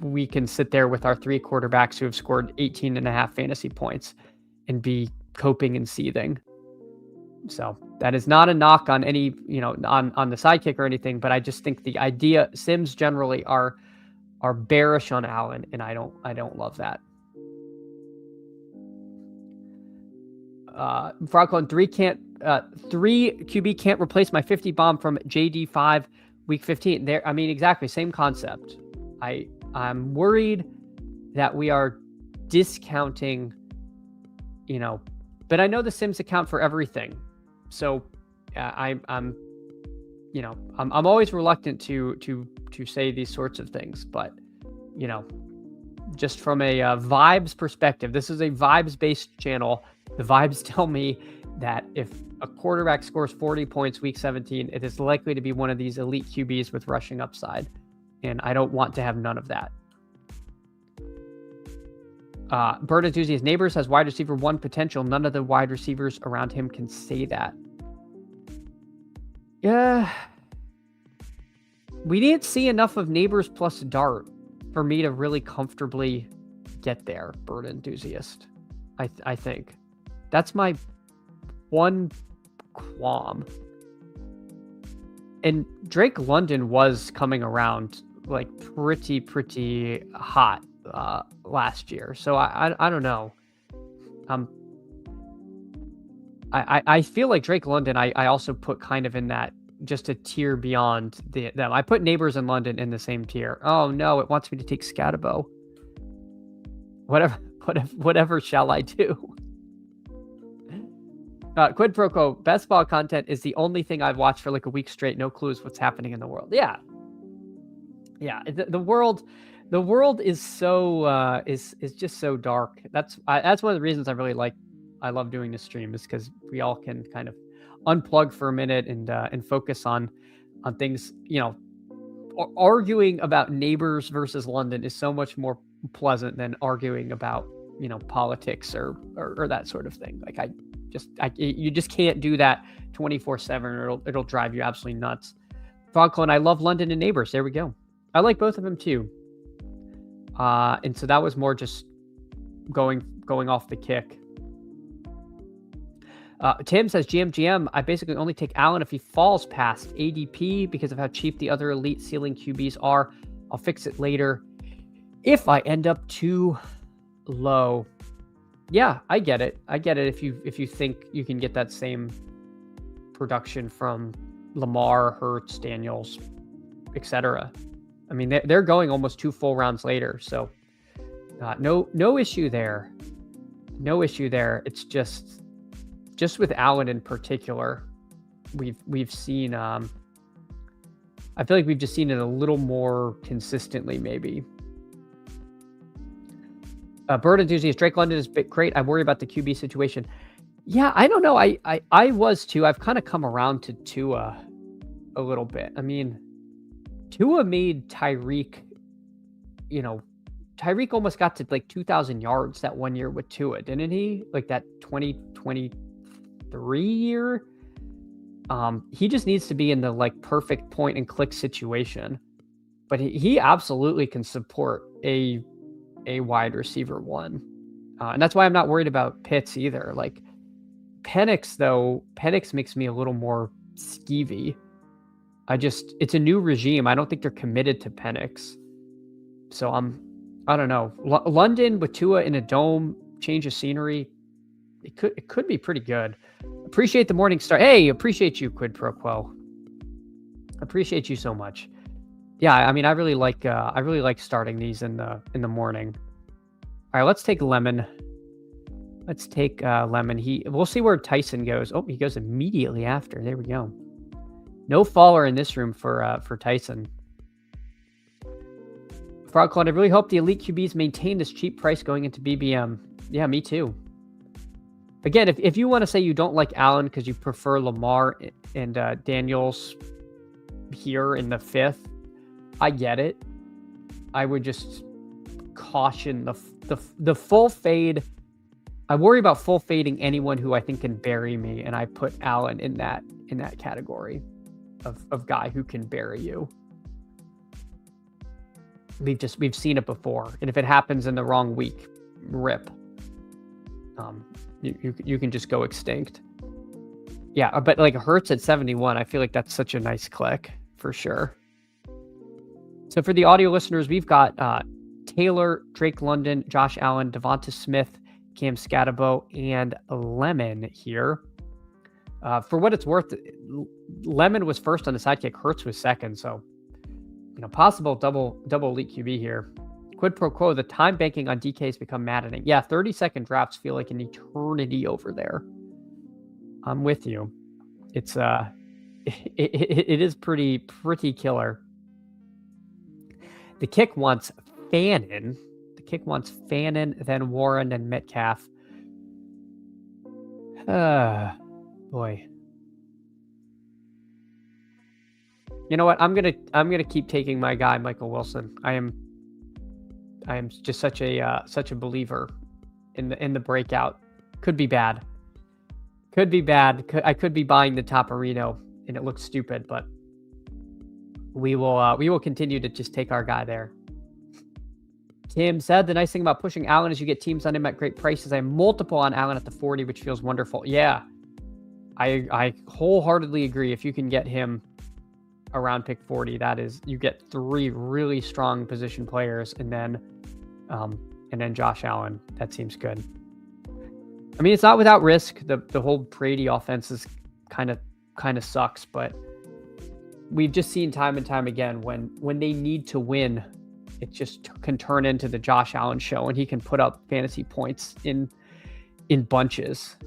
we can sit there with our 3 quarterbacks who have scored 18.5 fantasy points and be coping and seething. So that is not a knock on any, on the sidekick or anything, but I just think the idea, Sims generally are bearish on Allen, and I don't love that. Frogclone 3 QB can't replace my 50 bomb from JD5 week 15. There, I mean, exactly same concept. I'm worried that we are discounting, but I know the Sims account for everything. So I'm always reluctant to say these sorts of things, but just from a vibes perspective, this is a vibes-based channel. The vibes tell me that if a quarterback scores 40 points week 17, it is likely to be one of these elite QBs with rushing upside, and I don't want to have none of that. Bird Enthusiast Neighbors has wide receiver 1 potential. None of the wide receivers around him can say that. Yeah. We didn't see enough of Neighbors plus Dart for me to really comfortably get there, Bird Enthusiast. I think. That's my one qualm. And Drake London was coming around like pretty hot last year. So I don't know. I feel like Drake London, I also put kind of in that just a tier beyond them. I put Neighbors and London in the same tier. Oh no, it wants me to take Scatabo. Whatever shall I do? Quid pro quo, best ball content is the only thing I've watched for like a week straight. No clues what's happening in the world. Yeah. The world is so is just so dark. That's one of the reasons I love doing this stream, is because we all can kind of unplug for a minute and focus on things. Arguing about Neighbors versus London is so much more pleasant than arguing about politics or that sort of thing. Like you just can't do that 24/7 or it'll drive you absolutely nuts. Frogclone, I love London and Neighbors. There we go. I like both of them too. And so that was more just going off the kick. Tim says, GM, I basically only take Allen if he falls past ADP because of how cheap the other elite ceiling QBs are. I'll fix it later if I end up too low. Yeah, I get it. If you think you can get that same production from Lamar, Hurts, Daniels, etc. I mean, they're going almost 2 full rounds later, so no issue there. No issue there. It's just with Allen in particular, we've seen. I feel like we've just seen it a little more consistently, maybe. Bird Enthusiast, Drake London is great. I worry about the QB situation. Yeah, I don't know. I was too. I've kind of come around to Tua a little bit. I mean, Tua made Tyreek, Tyreek almost got to like 2,000 yards that one year with Tua, didn't he? Like that 2023 year. He just needs to be in the like perfect point and click situation. But he absolutely can support a wide receiver 1. And that's why I'm not worried about Pitts either. Like Penix makes me a little more skeevy. It's a new regime. I don't think they're committed to Penix. So I don't know. London with Tua in a dome, change of scenery. It could be pretty good. Appreciate the morning star. Hey, appreciate you, Quid Pro Quo. Appreciate you so much. Yeah, I mean, I really like starting these in the morning. All right, let's take Lemon. Let's take Lemon. We'll see where Tyson goes. Oh, he goes immediately after. There we go. No faller in this room for Tyson. Frogclaw, I really hope the elite QBs maintain this cheap price going into BBM. Yeah, me too. Again, if you want to say you don't like Allen because you prefer Lamar and Daniels here in the 5th, I get it. I would just caution the full fade. I worry about full fading anyone who I think can bury me, and I put Allen in that category of guy who can bury you. We've seen it before, and if it happens in the wrong week, rip. You can just go extinct. Yeah, but like Hurts at 71, I feel like that's such a nice click for sure. So for the audio listeners, we've got Taylor, Drake London, Josh Allen, Devonta Smith, Cam Scatterbo, and Lemon here. For what it's worth, Lemon was first on the sidekick, Hurts was second, so possible double elite QB here. Quid pro quo, the time banking on DK has become maddening. Yeah, 30-second drafts feel like an eternity over there. I'm with you. It's it is pretty killer. The kick wants Fannin. Then Warren, and Metcalf. Boy. You know what? I'm gonna keep taking my guy, Michael Wilson. I am just such a believer in the breakout. Could be bad. I could be buying the Toporino, and it looks stupid, but we will continue to just take our guy there. Tim said the nice thing about pushing Allen is you get teams on him at great prices. I have multiple on Allen at the 40, which feels wonderful. Yeah, I wholeheartedly agree. If you can get him around pick 40, you get 3 really strong position players, and then Josh Allen. That seems good. I mean, it's not without risk. The whole Brady offense is kind of sucks, but we've just seen time and time again when they need to win, it just can turn into the Josh Allen show, and he can put up fantasy points in bunches.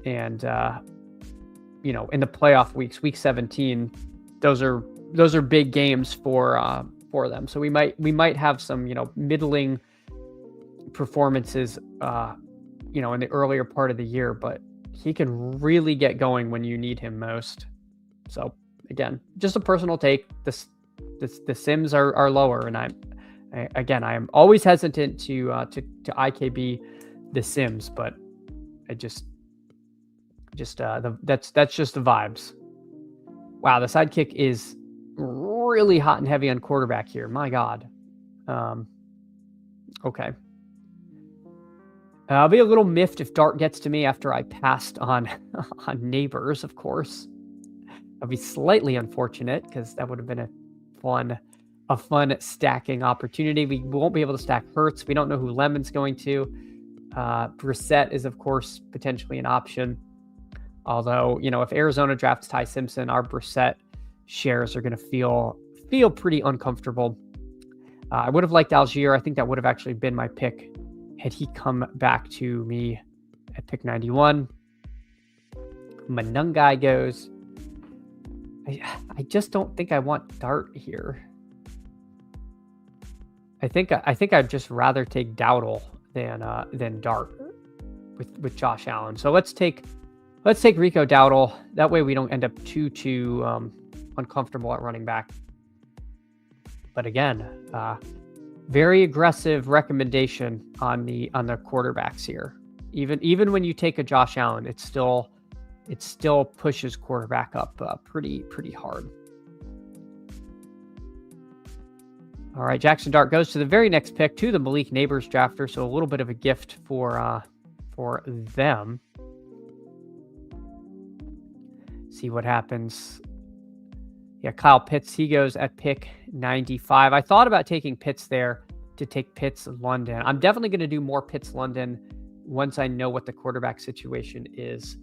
And in the playoff weeks, week 17, those are big games for them. So we might have some middling performances in the earlier part of the year, but he can really get going when you need him most. So again, just a personal take. The Sims are lower, and I am always hesitant to IKB the Sims, but I that's just the vibes. Wow, the sidekick is really hot and heavy on quarterback here. My God. Okay. I'll be a little miffed if Dart gets to me after I passed on Neighbors, of course. I'll be slightly unfortunate because that would have been a fun stacking opportunity. We won't be able to stack Hurts. We don't know who Lemon's going to. Brissett is, of course, potentially an option. Although, if Arizona drafts Ty Simpson, our Brissett shares are going to feel pretty uncomfortable. I would have liked Algier. I think that would have actually been my pick had he come back to me at pick 91. Manungai goes. I just don't think I want Dart here. I think I'd just rather take Dowdle than Dart with Josh Allen. So let's take Rico Dowdle. That way we don't end up too uncomfortable at running back. But again, very aggressive recommendation on the quarterbacks here. Even when you take a Josh Allen, it still pushes quarterback up pretty hard. All right, Jackson Dart goes to the very next pick, to the Malik Neighbors drafter, so a little bit of a gift for them. See what happens. Yeah, Kyle Pitts, he goes at pick 95. I thought about taking Pitts there to take Pitts London. I'm definitely going to do more Pitts London once I know what the quarterback situation is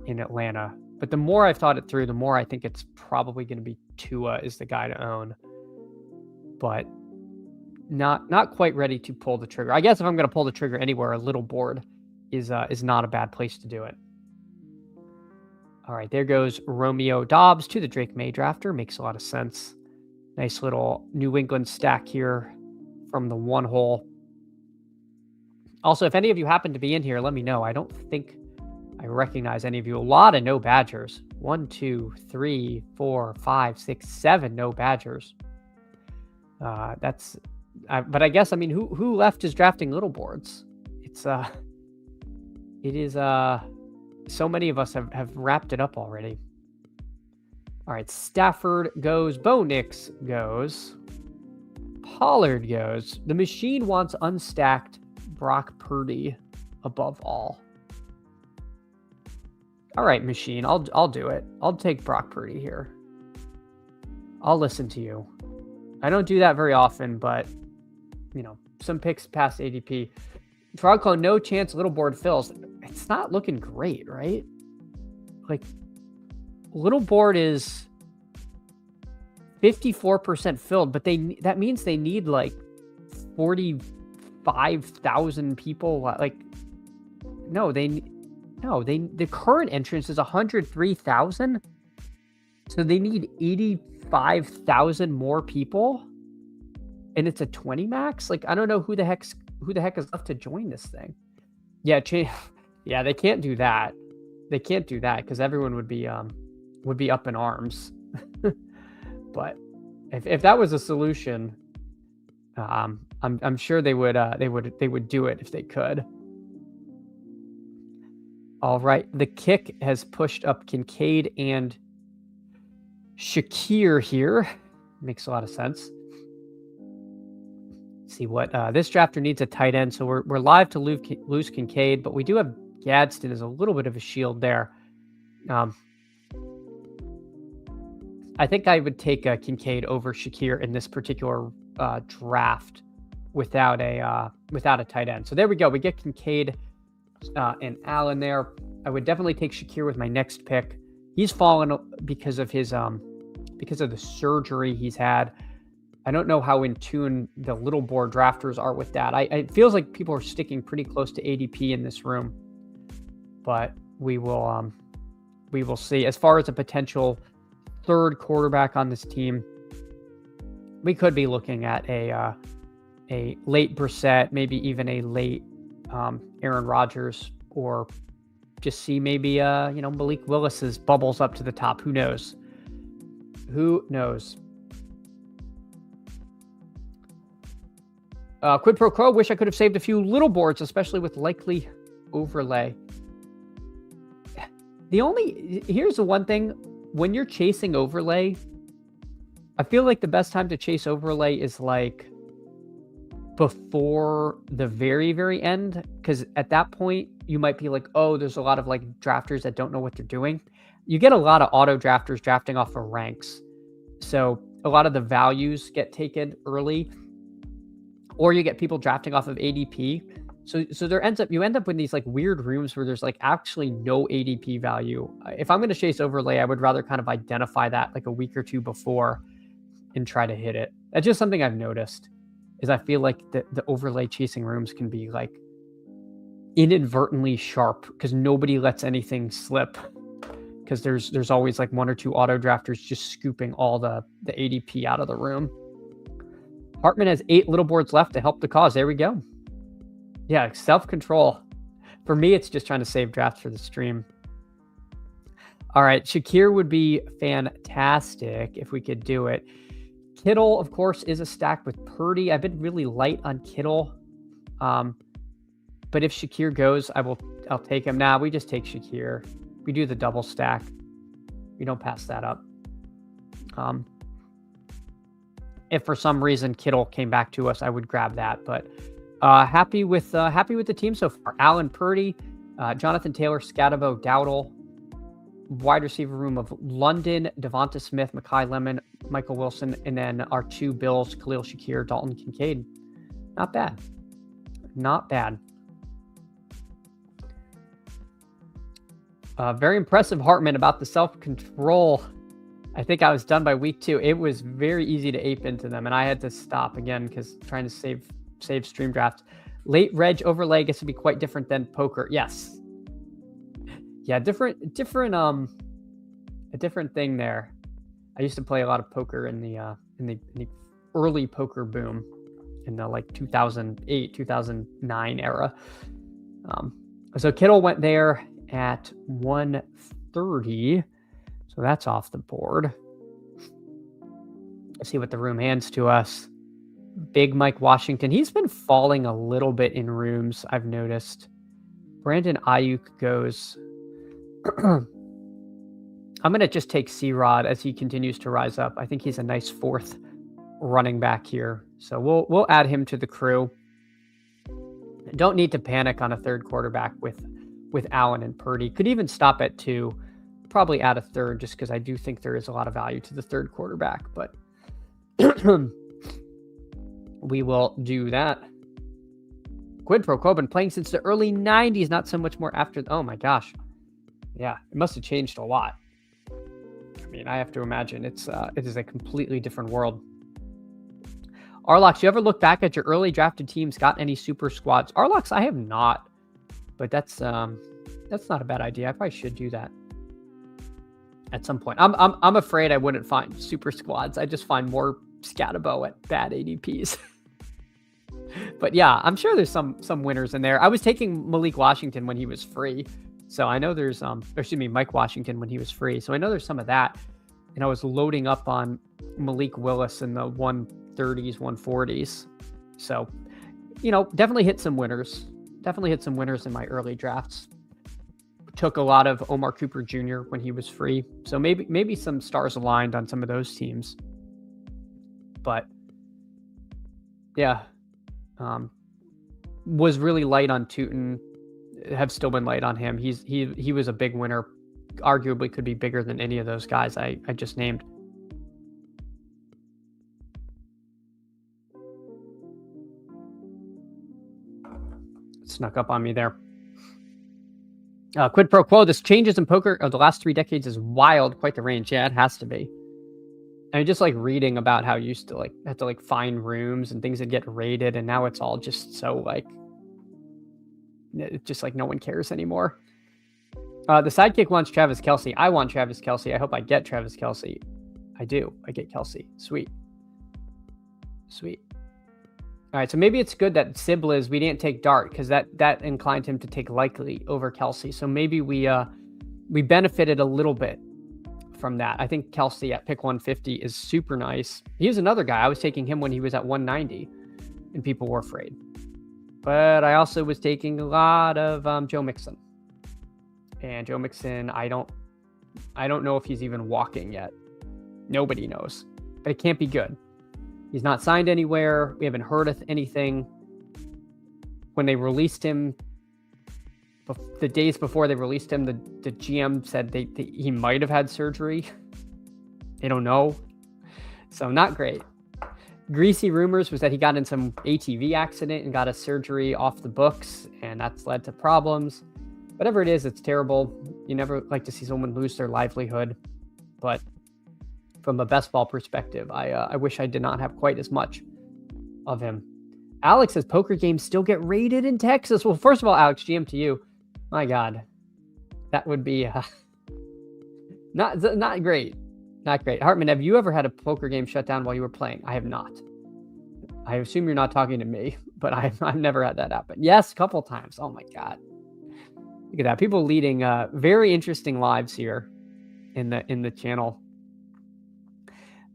in Atlanta. But the more I've thought it through, the more I think it's probably going to be Tua is the guy to own. But not quite ready to pull the trigger. I guess if I'm going to pull the trigger anywhere, a little board is not a bad place to do it. All right, there goes Romeo Dobbs to the Drake May drafter. Makes a lot of sense. Nice little New England stack here from the one hole. Also, if any of you happen to be in here, let me know. I don't think I recognize any of you. A lot of no Badgers. 1, 2, 3, 4, 5, 6, 7 no Badgers. But I guess, I mean, who left is drafting little boards? It is so many of us have wrapped it up already. All right, Stafford goes, Bo Nix goes, Pollard goes. The machine wants unstacked Brock Purdy above all. All right, machine, I'll do it. I'll take Brock Purdy here. I'll listen to you. I don't do that very often, but some picks past ADP. Frogclone, no chance little board fills. It's not looking great, right? Like, little board is 54% filled, but that means they need like 45,000 people. Like, the current entrance is 103,000. So they need 85,000 more people. And it's a 20 max. Like, I don't know who the heck is left to join this thing. Yeah, yeah, they can't do that. They can't do that because everyone would be up in arms. But if that was a solution, I'm sure they would do it if they could. All right, the kick has pushed up Kincaid and Shakir here. Makes a lot of sense. See what this drafter needs a tight end, so we're live to lose Kincaid, but we do have Gadsden as a little bit of a shield there. I think I would take Kincaid over Shakir in this particular draft without a tight end. So there we go. We get Kincaid and Allen there. I would definitely take Shakir with my next pick. He's fallen because of his because of the surgery he's had. I don't know how in tune the little board drafters are with that. It feels like people are sticking pretty close to ADP in this room, but we will see. As far as a potential third quarterback on this team, we could be looking at a late Brissett, maybe even a late Aaron Rodgers, or just see maybe Malik Willis's bubbles up to the top. Who knows? Who knows? Quid pro quo, wish I could have saved a few little boards, especially with likely overlay. Here's the one thing, when you're chasing overlay, I feel like the best time to chase overlay is like before the very, very end, because at that point you might be like, oh, there's a lot of like drafters that don't know what they're doing. You get a lot of auto drafters drafting off of ranks, so a lot of the values get taken early. Or you get people drafting off of ADP. So you end up with these like weird rooms where there's like actually no ADP value. If I'm going to chase overlay, I would rather kind of identify that like a week or two before and try to hit it. That's just something I've noticed, is I feel like the overlay chasing rooms can be like inadvertently sharp because nobody lets anything slip, because there's always like one or two auto drafters just scooping all the ADP out of the room. Hartman has 8 little boards left to help the cause. There we go. Yeah, self-control. For me, it's just trying to save drafts for the stream. All right, Shakir would be fantastic if we could do it. Kittle, of course, is a stack with Purdy. I've been really light on Kittle. But if Shakir goes, I'll take him. Nah, we just take Shakir. We do the double stack. We don't pass that up. If for some reason Kittle came back to us, I would grab that. But happy with the team so far. Allen, Purdy, Jonathan Taylor, Scatabo, Dowdle, wide receiver room of London, Devonta Smith, Mekhi Lemon, Michael Wilson, and then our 2 Bills, Khalil Shakir, Dalton Kincaid. Not bad. Not bad. Very impressive, Hartman, about the self-control. I think I was done by week 2. It was very easy to ape into them, and I had to stop again because trying to save stream drafts. Late reg overlay gets to be quite different than poker. Yes. Yeah, different a different thing there. I used to play a lot of poker in the early poker boom in the like 2008, 2009 era. So Kittle went there at 130. So that's off the board. Let's see what the room hands to us. Big Mike Washington. He's been falling a little bit in rooms, I've noticed. Brandon Ayuk goes. I'm going to just take C-Rod as he continues to rise up. I think he's a nice fourth running back here. So we'll add him to the crew. Don't need to panic on a third quarterback with Allen and Purdy. Could even stop at 2. Probably add a third just because I do think there is a lot of value to the third quarterback. But we will do that. Quid pro quo, been playing since the early 90s, not so much more after. Oh my gosh. Yeah, it must have changed a lot. I mean, I have to imagine it is a completely different world. Arlox, you ever look back at your early drafted teams? Got any super squads? Arlox, I have not, but that's not a bad idea. I probably should do that at some point. I'm afraid I wouldn't find super squads. I just find more Scatabo at bad ADPs. But yeah, I'm sure there's some winners in there. I was taking Malik Washington when he was free. So I know there's Mike Washington when he was free. So I know there's some of that. And I was loading up on Malik Willis in the 130s, 140s. So, definitely hit some winners. Definitely hit some winners in my early drafts. Took a lot of Omar Cooper Jr. when he was free. So maybe some stars aligned on some of those teams. But yeah, was really light on Tootin. Have still been light on him. He was a big winner. Arguably could be bigger than any of those guys I just named. Snuck up on me there. Quid pro quo. This changes in poker of the last 3 decades is wild. Quite the range. Yeah, it has to be. I mean, just like reading about how you used to have to find rooms and things that get rated, and now it's all just so it's just no one cares anymore. The sidekick wants Travis Kelce. I want Travis Kelce. I hope I get Travis Kelce. I do. I get Kelce. Sweet. All right, so maybe it's good that Sibliz, we didn't take Dart because that inclined him to take Likely over Kelce. So maybe we benefited a little bit from that. I think Kelce at pick 150 is super nice. He was another guy. I was taking him when he was at 190 and people were afraid. But I also was taking a lot of Joe Mixon. And Joe Mixon, I don't know if he's even walking yet. Nobody knows. But it can't be good. He's not signed anywhere. We haven't heard of anything. When they released him, the days before they released him, the GM said he might have had surgery. They don't know. So not great. Greasy rumors was that he got in some ATV accident and got a surgery off the books, and that's led to problems. Whatever it is, it's terrible. You never like to see someone lose their livelihood. But from a best ball perspective, I wish I did not have quite as much of him. Alex says poker games still get rated in Texas. Well, first of all, Alex, GM to you. My God, that would be not great. Not great. Hartman, have you ever had a poker game shut down while you were playing? I have not. I assume you're not talking to me, but I've never had that happen. Yes, a couple times. Oh my God. Look at that. People leading very interesting lives here in the channel.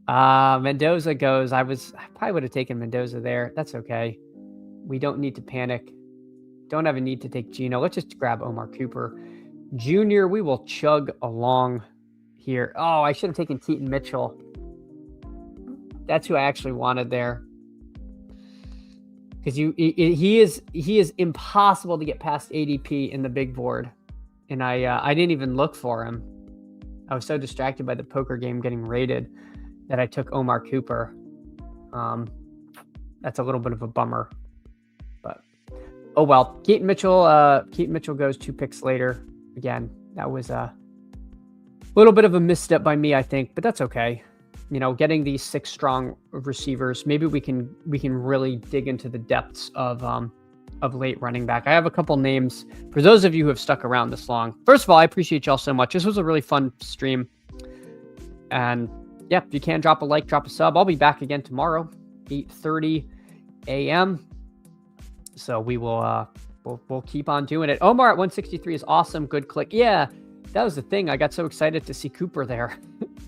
Mendoza goes. I probably would have taken Mendoza there. That's okay. We don't need to panic. Don't have a need to take Geno. Let's just grab Omar Cooper Jr. We will chug along here. Oh, I should have taken Keaton Mitchell. That's who I actually wanted there. Because he is impossible to get past ADP in the big board, and I didn't even look for him. I was so distracted by the poker game getting rated that I took Omar Cooper. That's a little bit of a bummer, but oh well. Keaton Mitchell goes 2 picks later. Again, that was a little bit of a misstep by me, I think, but that's okay. Getting these 6 strong receivers, maybe we can really dig into the depths of late running back. I have a couple names for those of you who have stuck around this long. First of all, I appreciate y'all so much. This was a really fun stream. And yeah, if you can, drop a like, drop a sub. I'll be back again tomorrow, 8:30 a.m. So we will we'll keep on doing it. Omar at 163 is awesome. Good click. Yeah, that was the thing. I got so excited to see Cooper there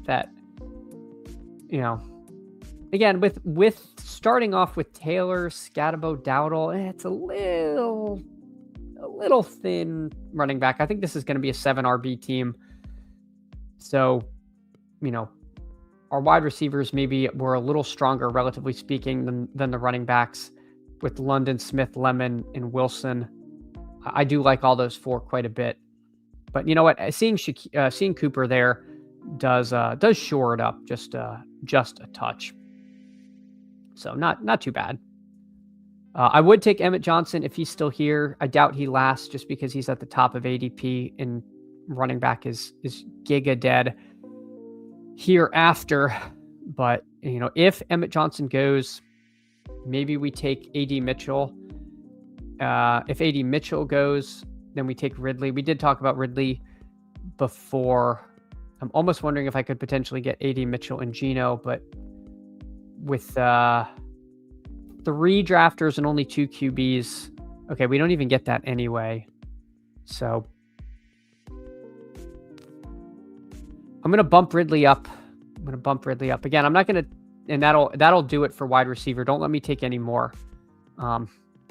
that, again, with starting off with Taylor, Scatabo, Dowdle, it's a little thin running back. I think this is going to be a 7 RB team. So, our wide receivers maybe were a little stronger, relatively speaking, than the running backs with London, Smith, Lemon, and Wilson. I do like all those 4 quite a bit. But you know what? Seeing Cooper there does shore it up just a touch. So not too bad. I would take Emmett Johnson if he's still here. I doubt he lasts just because he's at the top of ADP and running back is giga dead hereafter. But if Emmett Johnson goes, maybe we take AD Mitchell. If AD Mitchell goes, then we take Ridley. We did talk about Ridley before. I'm almost wondering if I could potentially get AD Mitchell and Geno, but with 3 drafters and only 2 QBs, okay, we don't even get that anyway. So I'm going to bump Ridley up. Again, I'm not going to, and that'll do it for wide receiver. Don't let me take any more.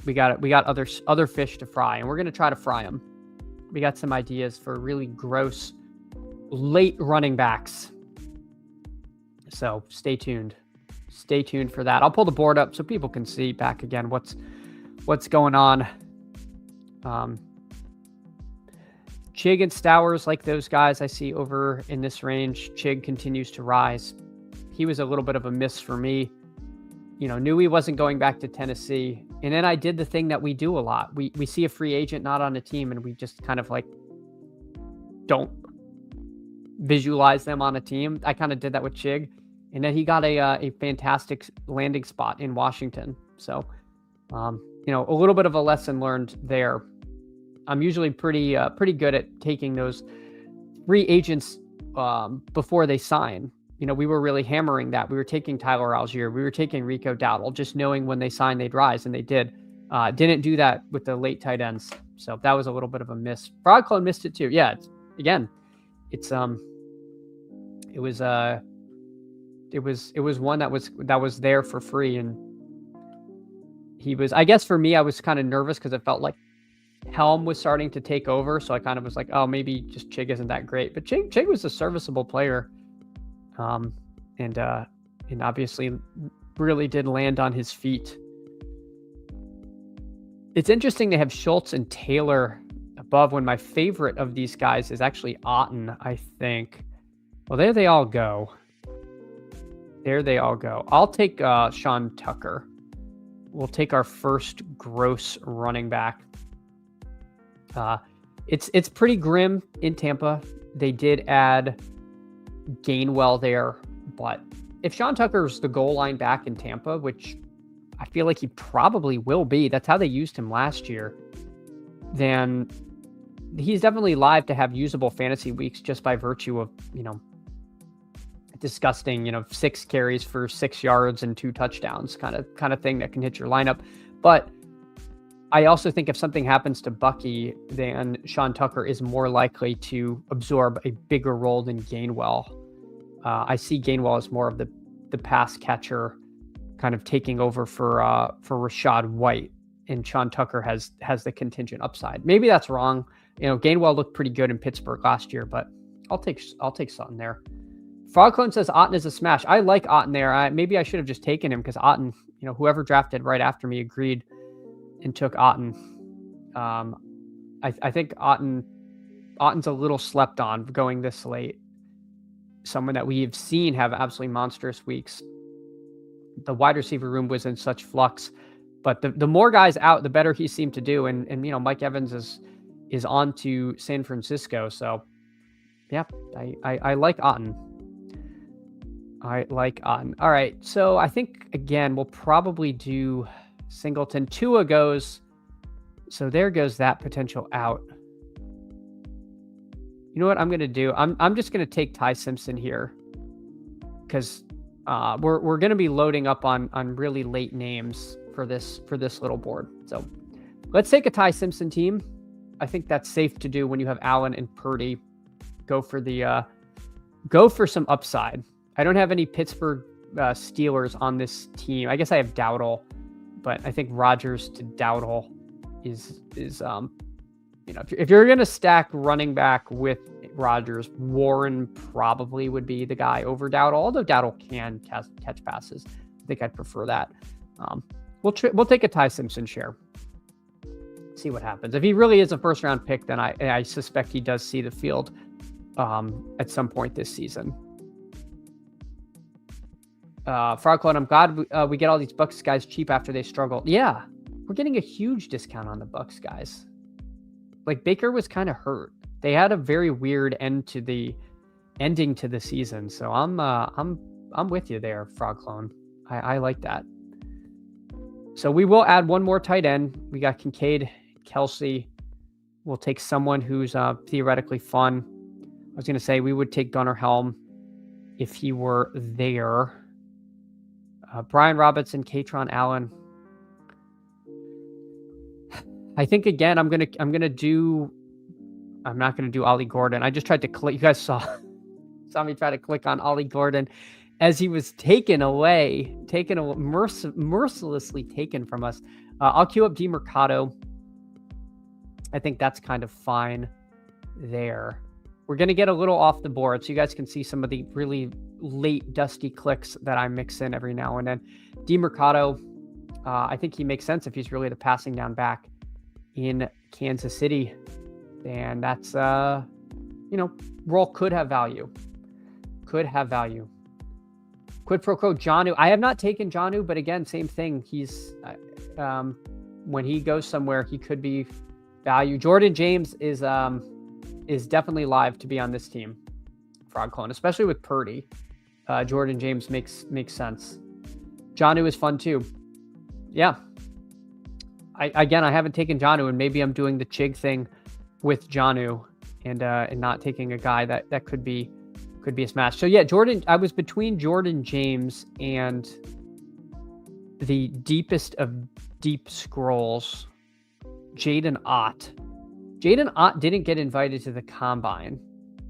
We got other fish to fry, and we're going to try to fry them. We got some ideas for really gross late running backs. So stay tuned. Stay tuned for that. I'll pull the board up so people can see back again what's going on. Chig and Stowers, like those guys I see over in this range. Chig continues to rise. He was a little bit of a miss for me. Knew he wasn't going back to Tennessee. And then I did the thing that we do a lot. We see a free agent not on a team, and we just kind of don't visualize them on a team. I kind of did that with Chig. And then he got a fantastic landing spot in Washington. So, a little bit of a lesson learned there. I'm usually pretty good at taking those free agents before they sign. We were really hammering that. We were taking Tyler Algier. We were taking Rico Dowdle, just knowing when they signed they'd rise, and they did. Didn't do that with the late tight ends. So that was a little bit of a miss. Frog Clone missed it too. Yeah, it was one that was there for free, and he was, I guess for me, I was kind of nervous because it felt like Helm was starting to take over, so I kind of was like, oh, maybe just Chig isn't that great. But Chig was a serviceable player, and obviously really did land on his feet. It's interesting to have Schultz and Taylor above when my favorite of these guys is actually Otten, I think. Well, there they all go. I'll take Sean Tucker. We'll take our first gross running back. It's pretty grim in Tampa. They did add Gainwell there, but if Sean Tucker's the goal line back in Tampa, which I feel like he probably will be, that's how they used him last year, then he's definitely live to have usable fantasy weeks just by virtue of, disgusting, 6 carries for 6 yards and 2 touchdowns kind of thing that can hit your lineup. But I also think if something happens to Bucky, then Sean Tucker is more likely to absorb a bigger role than Gainwell. I see Gainwell as more of the pass catcher, kind of taking over for Rachaad White, and Sean Tucker has the contingent upside. Maybe that's wrong. Gainwell looked pretty good in Pittsburgh last year, but I'll take Sutton there. Frogclone says Otten is a smash. I like Otten there. Maybe I should have just taken him because Otten, whoever drafted right after me agreed and took Otten. I think Otten's a little slept on going this late. Someone that we've seen have absolutely monstrous weeks. The wide receiver room was in such flux, but the more guys out, the better he seemed to do. And Mike Evans is on to San Francisco. So yeah, I like Otten. All right. So I think, again, we'll probably do Singleton. Tua goes. So there goes that potential out. You know what I'm going to do? I'm just going to take Ty Simpson here. because we're going to be loading up on really late names for this little board. So let's take a Ty Simpson team. I think that's safe to do when you have Allen and Purdy. Go for some upside. I don't have any Pittsburgh Steelers on this team. I guess I have Dowdle, but I think Rodgers to Dowdle is if you're gonna stack running back with Rodgers, Warren probably would be the guy over Dowdle. Although Dowdle can catch passes, I think I'd prefer that. We'll take a Ty Simpson share. See what happens. If he really is a first round pick, then I suspect he does see the field at some point this season. Frogclone, I'm glad we get all these Bucks guys cheap after they struggled. Yeah, we're getting a huge discount on the Bucks guys. Like Baker was kind of hurt. They had a very weird ending to the season. So I'm with you there, Frogclone. I like that. So we will add one more tight end. We got Kincaid, Kelsey. We'll take someone who's theoretically fun. I was going to say we would take Gunnar Helm if he were there. Brian Robinson, Katron Allen. I think again I'm not gonna do Ollie Gordon. I just tried to click. You guys saw me try to click on Ollie Gordon as he was mercilessly taken from us. I'll queue up DeMercado. I think that's kind of fine there. We're going to get a little off the board so you guys can see some of the really late dusty clicks that I mix in every now and then. DeMercado, I think he makes sense if he's really the passing down back in Kansas City. And that's, role could have value. Quid pro quo, Jonnu. I have not taken Jonnu, but again, same thing. He's, when he goes somewhere, he could be value. Jordan James is definitely live to be on this team, Frogclone, especially with Purdy. Jordan James makes sense. Jonnu is fun too. Yeah. I haven't taken Jonnu, and maybe I'm doing the Chig thing with Jonnu and not taking a guy that could be a smash. So yeah, I was between Jordan James and the deepest of deep scrolls, Jaden Ott. Jaden Ott didn't get invited to the combine,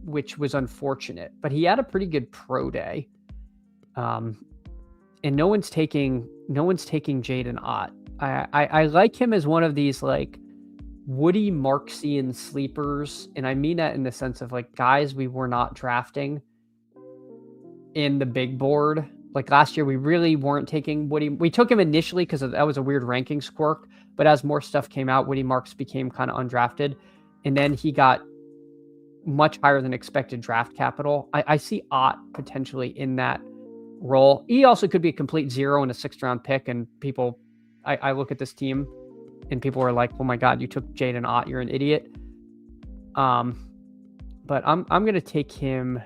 which was unfortunate, but he had a pretty good pro day. And no one's taking Jaden Ott. I like him as one of these like Woody Marxian sleepers, and I mean that in the sense of like guys we were not drafting in the big board. Like last year, we really weren't taking Woody. We took him initially because that was a weird rankings quirk, but as more stuff came out, Woody Marks became kind of undrafted, and then he got much higher than expected draft capital. I see Ott potentially in that role. He also could be a complete zero and a 6th round pick, and people, I look at this team and people are like, oh my God, you took Jaden Ott, you're an idiot. But I'm going to take him.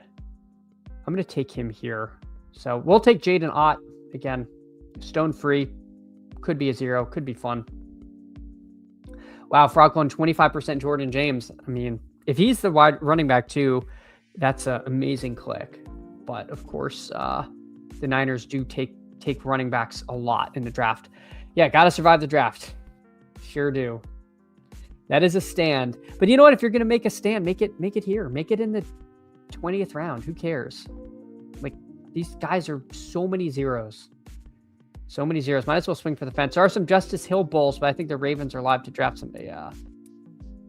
I'm going to take him here. So we'll take Jaden Ott again, stone free, could be a 0, could be fun. Wow. Frogclone, 25% Jordan James. I mean, if he's the wide running back too, that's an amazing click. But of course, the Niners do take running backs a lot in the draft. Yeah, got to survive the draft. Sure do. That is a stand. But you know what? If you're going to make a stand, make it here. Make it in the 20th round. Who cares? Like, these guys are so many zeros. So many zeros. Might as well swing for the fence. There are some Justice Hill Bulls, but I think the Ravens are live to draft somebody.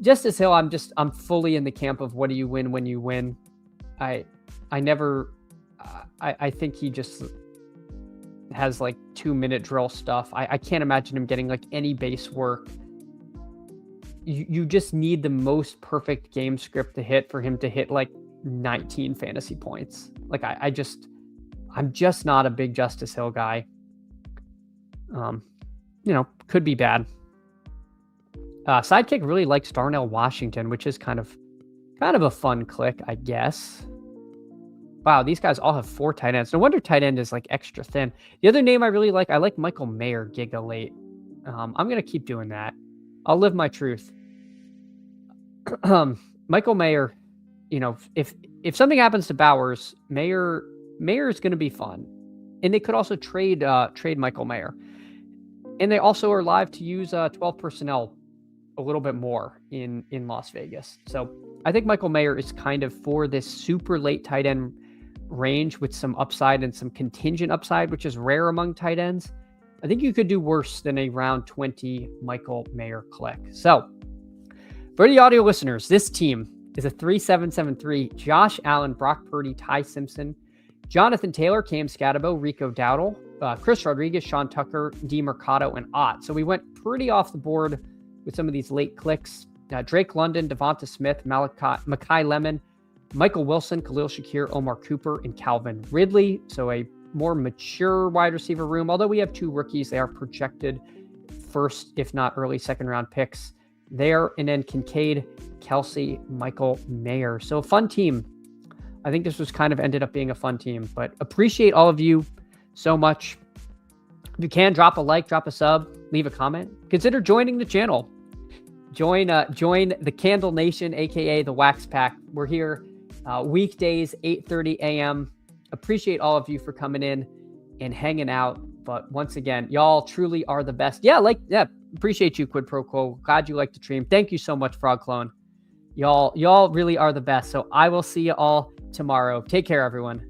Justice Hill, I'm fully in the camp of what do you win when you win. I think he just has like 2-minute drill stuff. I can't imagine him getting like any base work. You just need the most perfect game script to hit for him to hit like 19 fantasy points. Like I'm just not a big Justice Hill guy. Could be bad. Sidekick really likes Darnell Washington, which is kind of a fun click, I guess. Wow, these guys all have 4 tight ends. No wonder tight end is like extra thin. The other name I really like, I like Michael Mayer, Giga Late. I'm going to keep doing that. I'll live my truth. Michael Mayer, if something happens to Bowers, Mayer Mayer is going to be fun. And they could also trade Michael Mayer. And they also are live to use 12 personnel a little bit more in Las Vegas. So I think Michael Mayer is kind of for this super late tight end range with some upside and some contingent upside, which is rare among tight ends. I think you could do worse than a round 20 Michael Mayer click. So for the audio listeners, this team is a 3-7-7-3. Josh Allen, Brock Purdy, Ty Simpson, Jonathan Taylor, Cam Scatabo, Rico Dowdle, Chris Rodriguez, Sean Tucker, D Mercado, and Ott. So we went pretty off the board with some of these late clicks. Drake London, Devonta Smith, Makai Lemon, Michael Wilson, Khalil Shakir, Omar Cooper, and Calvin Ridley. So a more mature wide receiver room. Although we have 2 rookies, they are projected first, if not early second round picks there. And then Kincaid, Kelsey, Michael Mayer. So a fun team. I think this was kind of ended up being a fun team, but appreciate all of you so much. If you can, drop a like, drop a sub, leave a comment. Consider joining the channel. Join the Candle Nation, aka the Wax Pack. We're here weekdays, 8:30 a.m. Appreciate all of you for coming in and hanging out. But once again, y'all truly are the best. Yeah, appreciate you, Quid Pro Quo. Glad you like the stream. Thank you so much, Frog Clone. Y'all really are the best. So I will see you all tomorrow. Take care, everyone.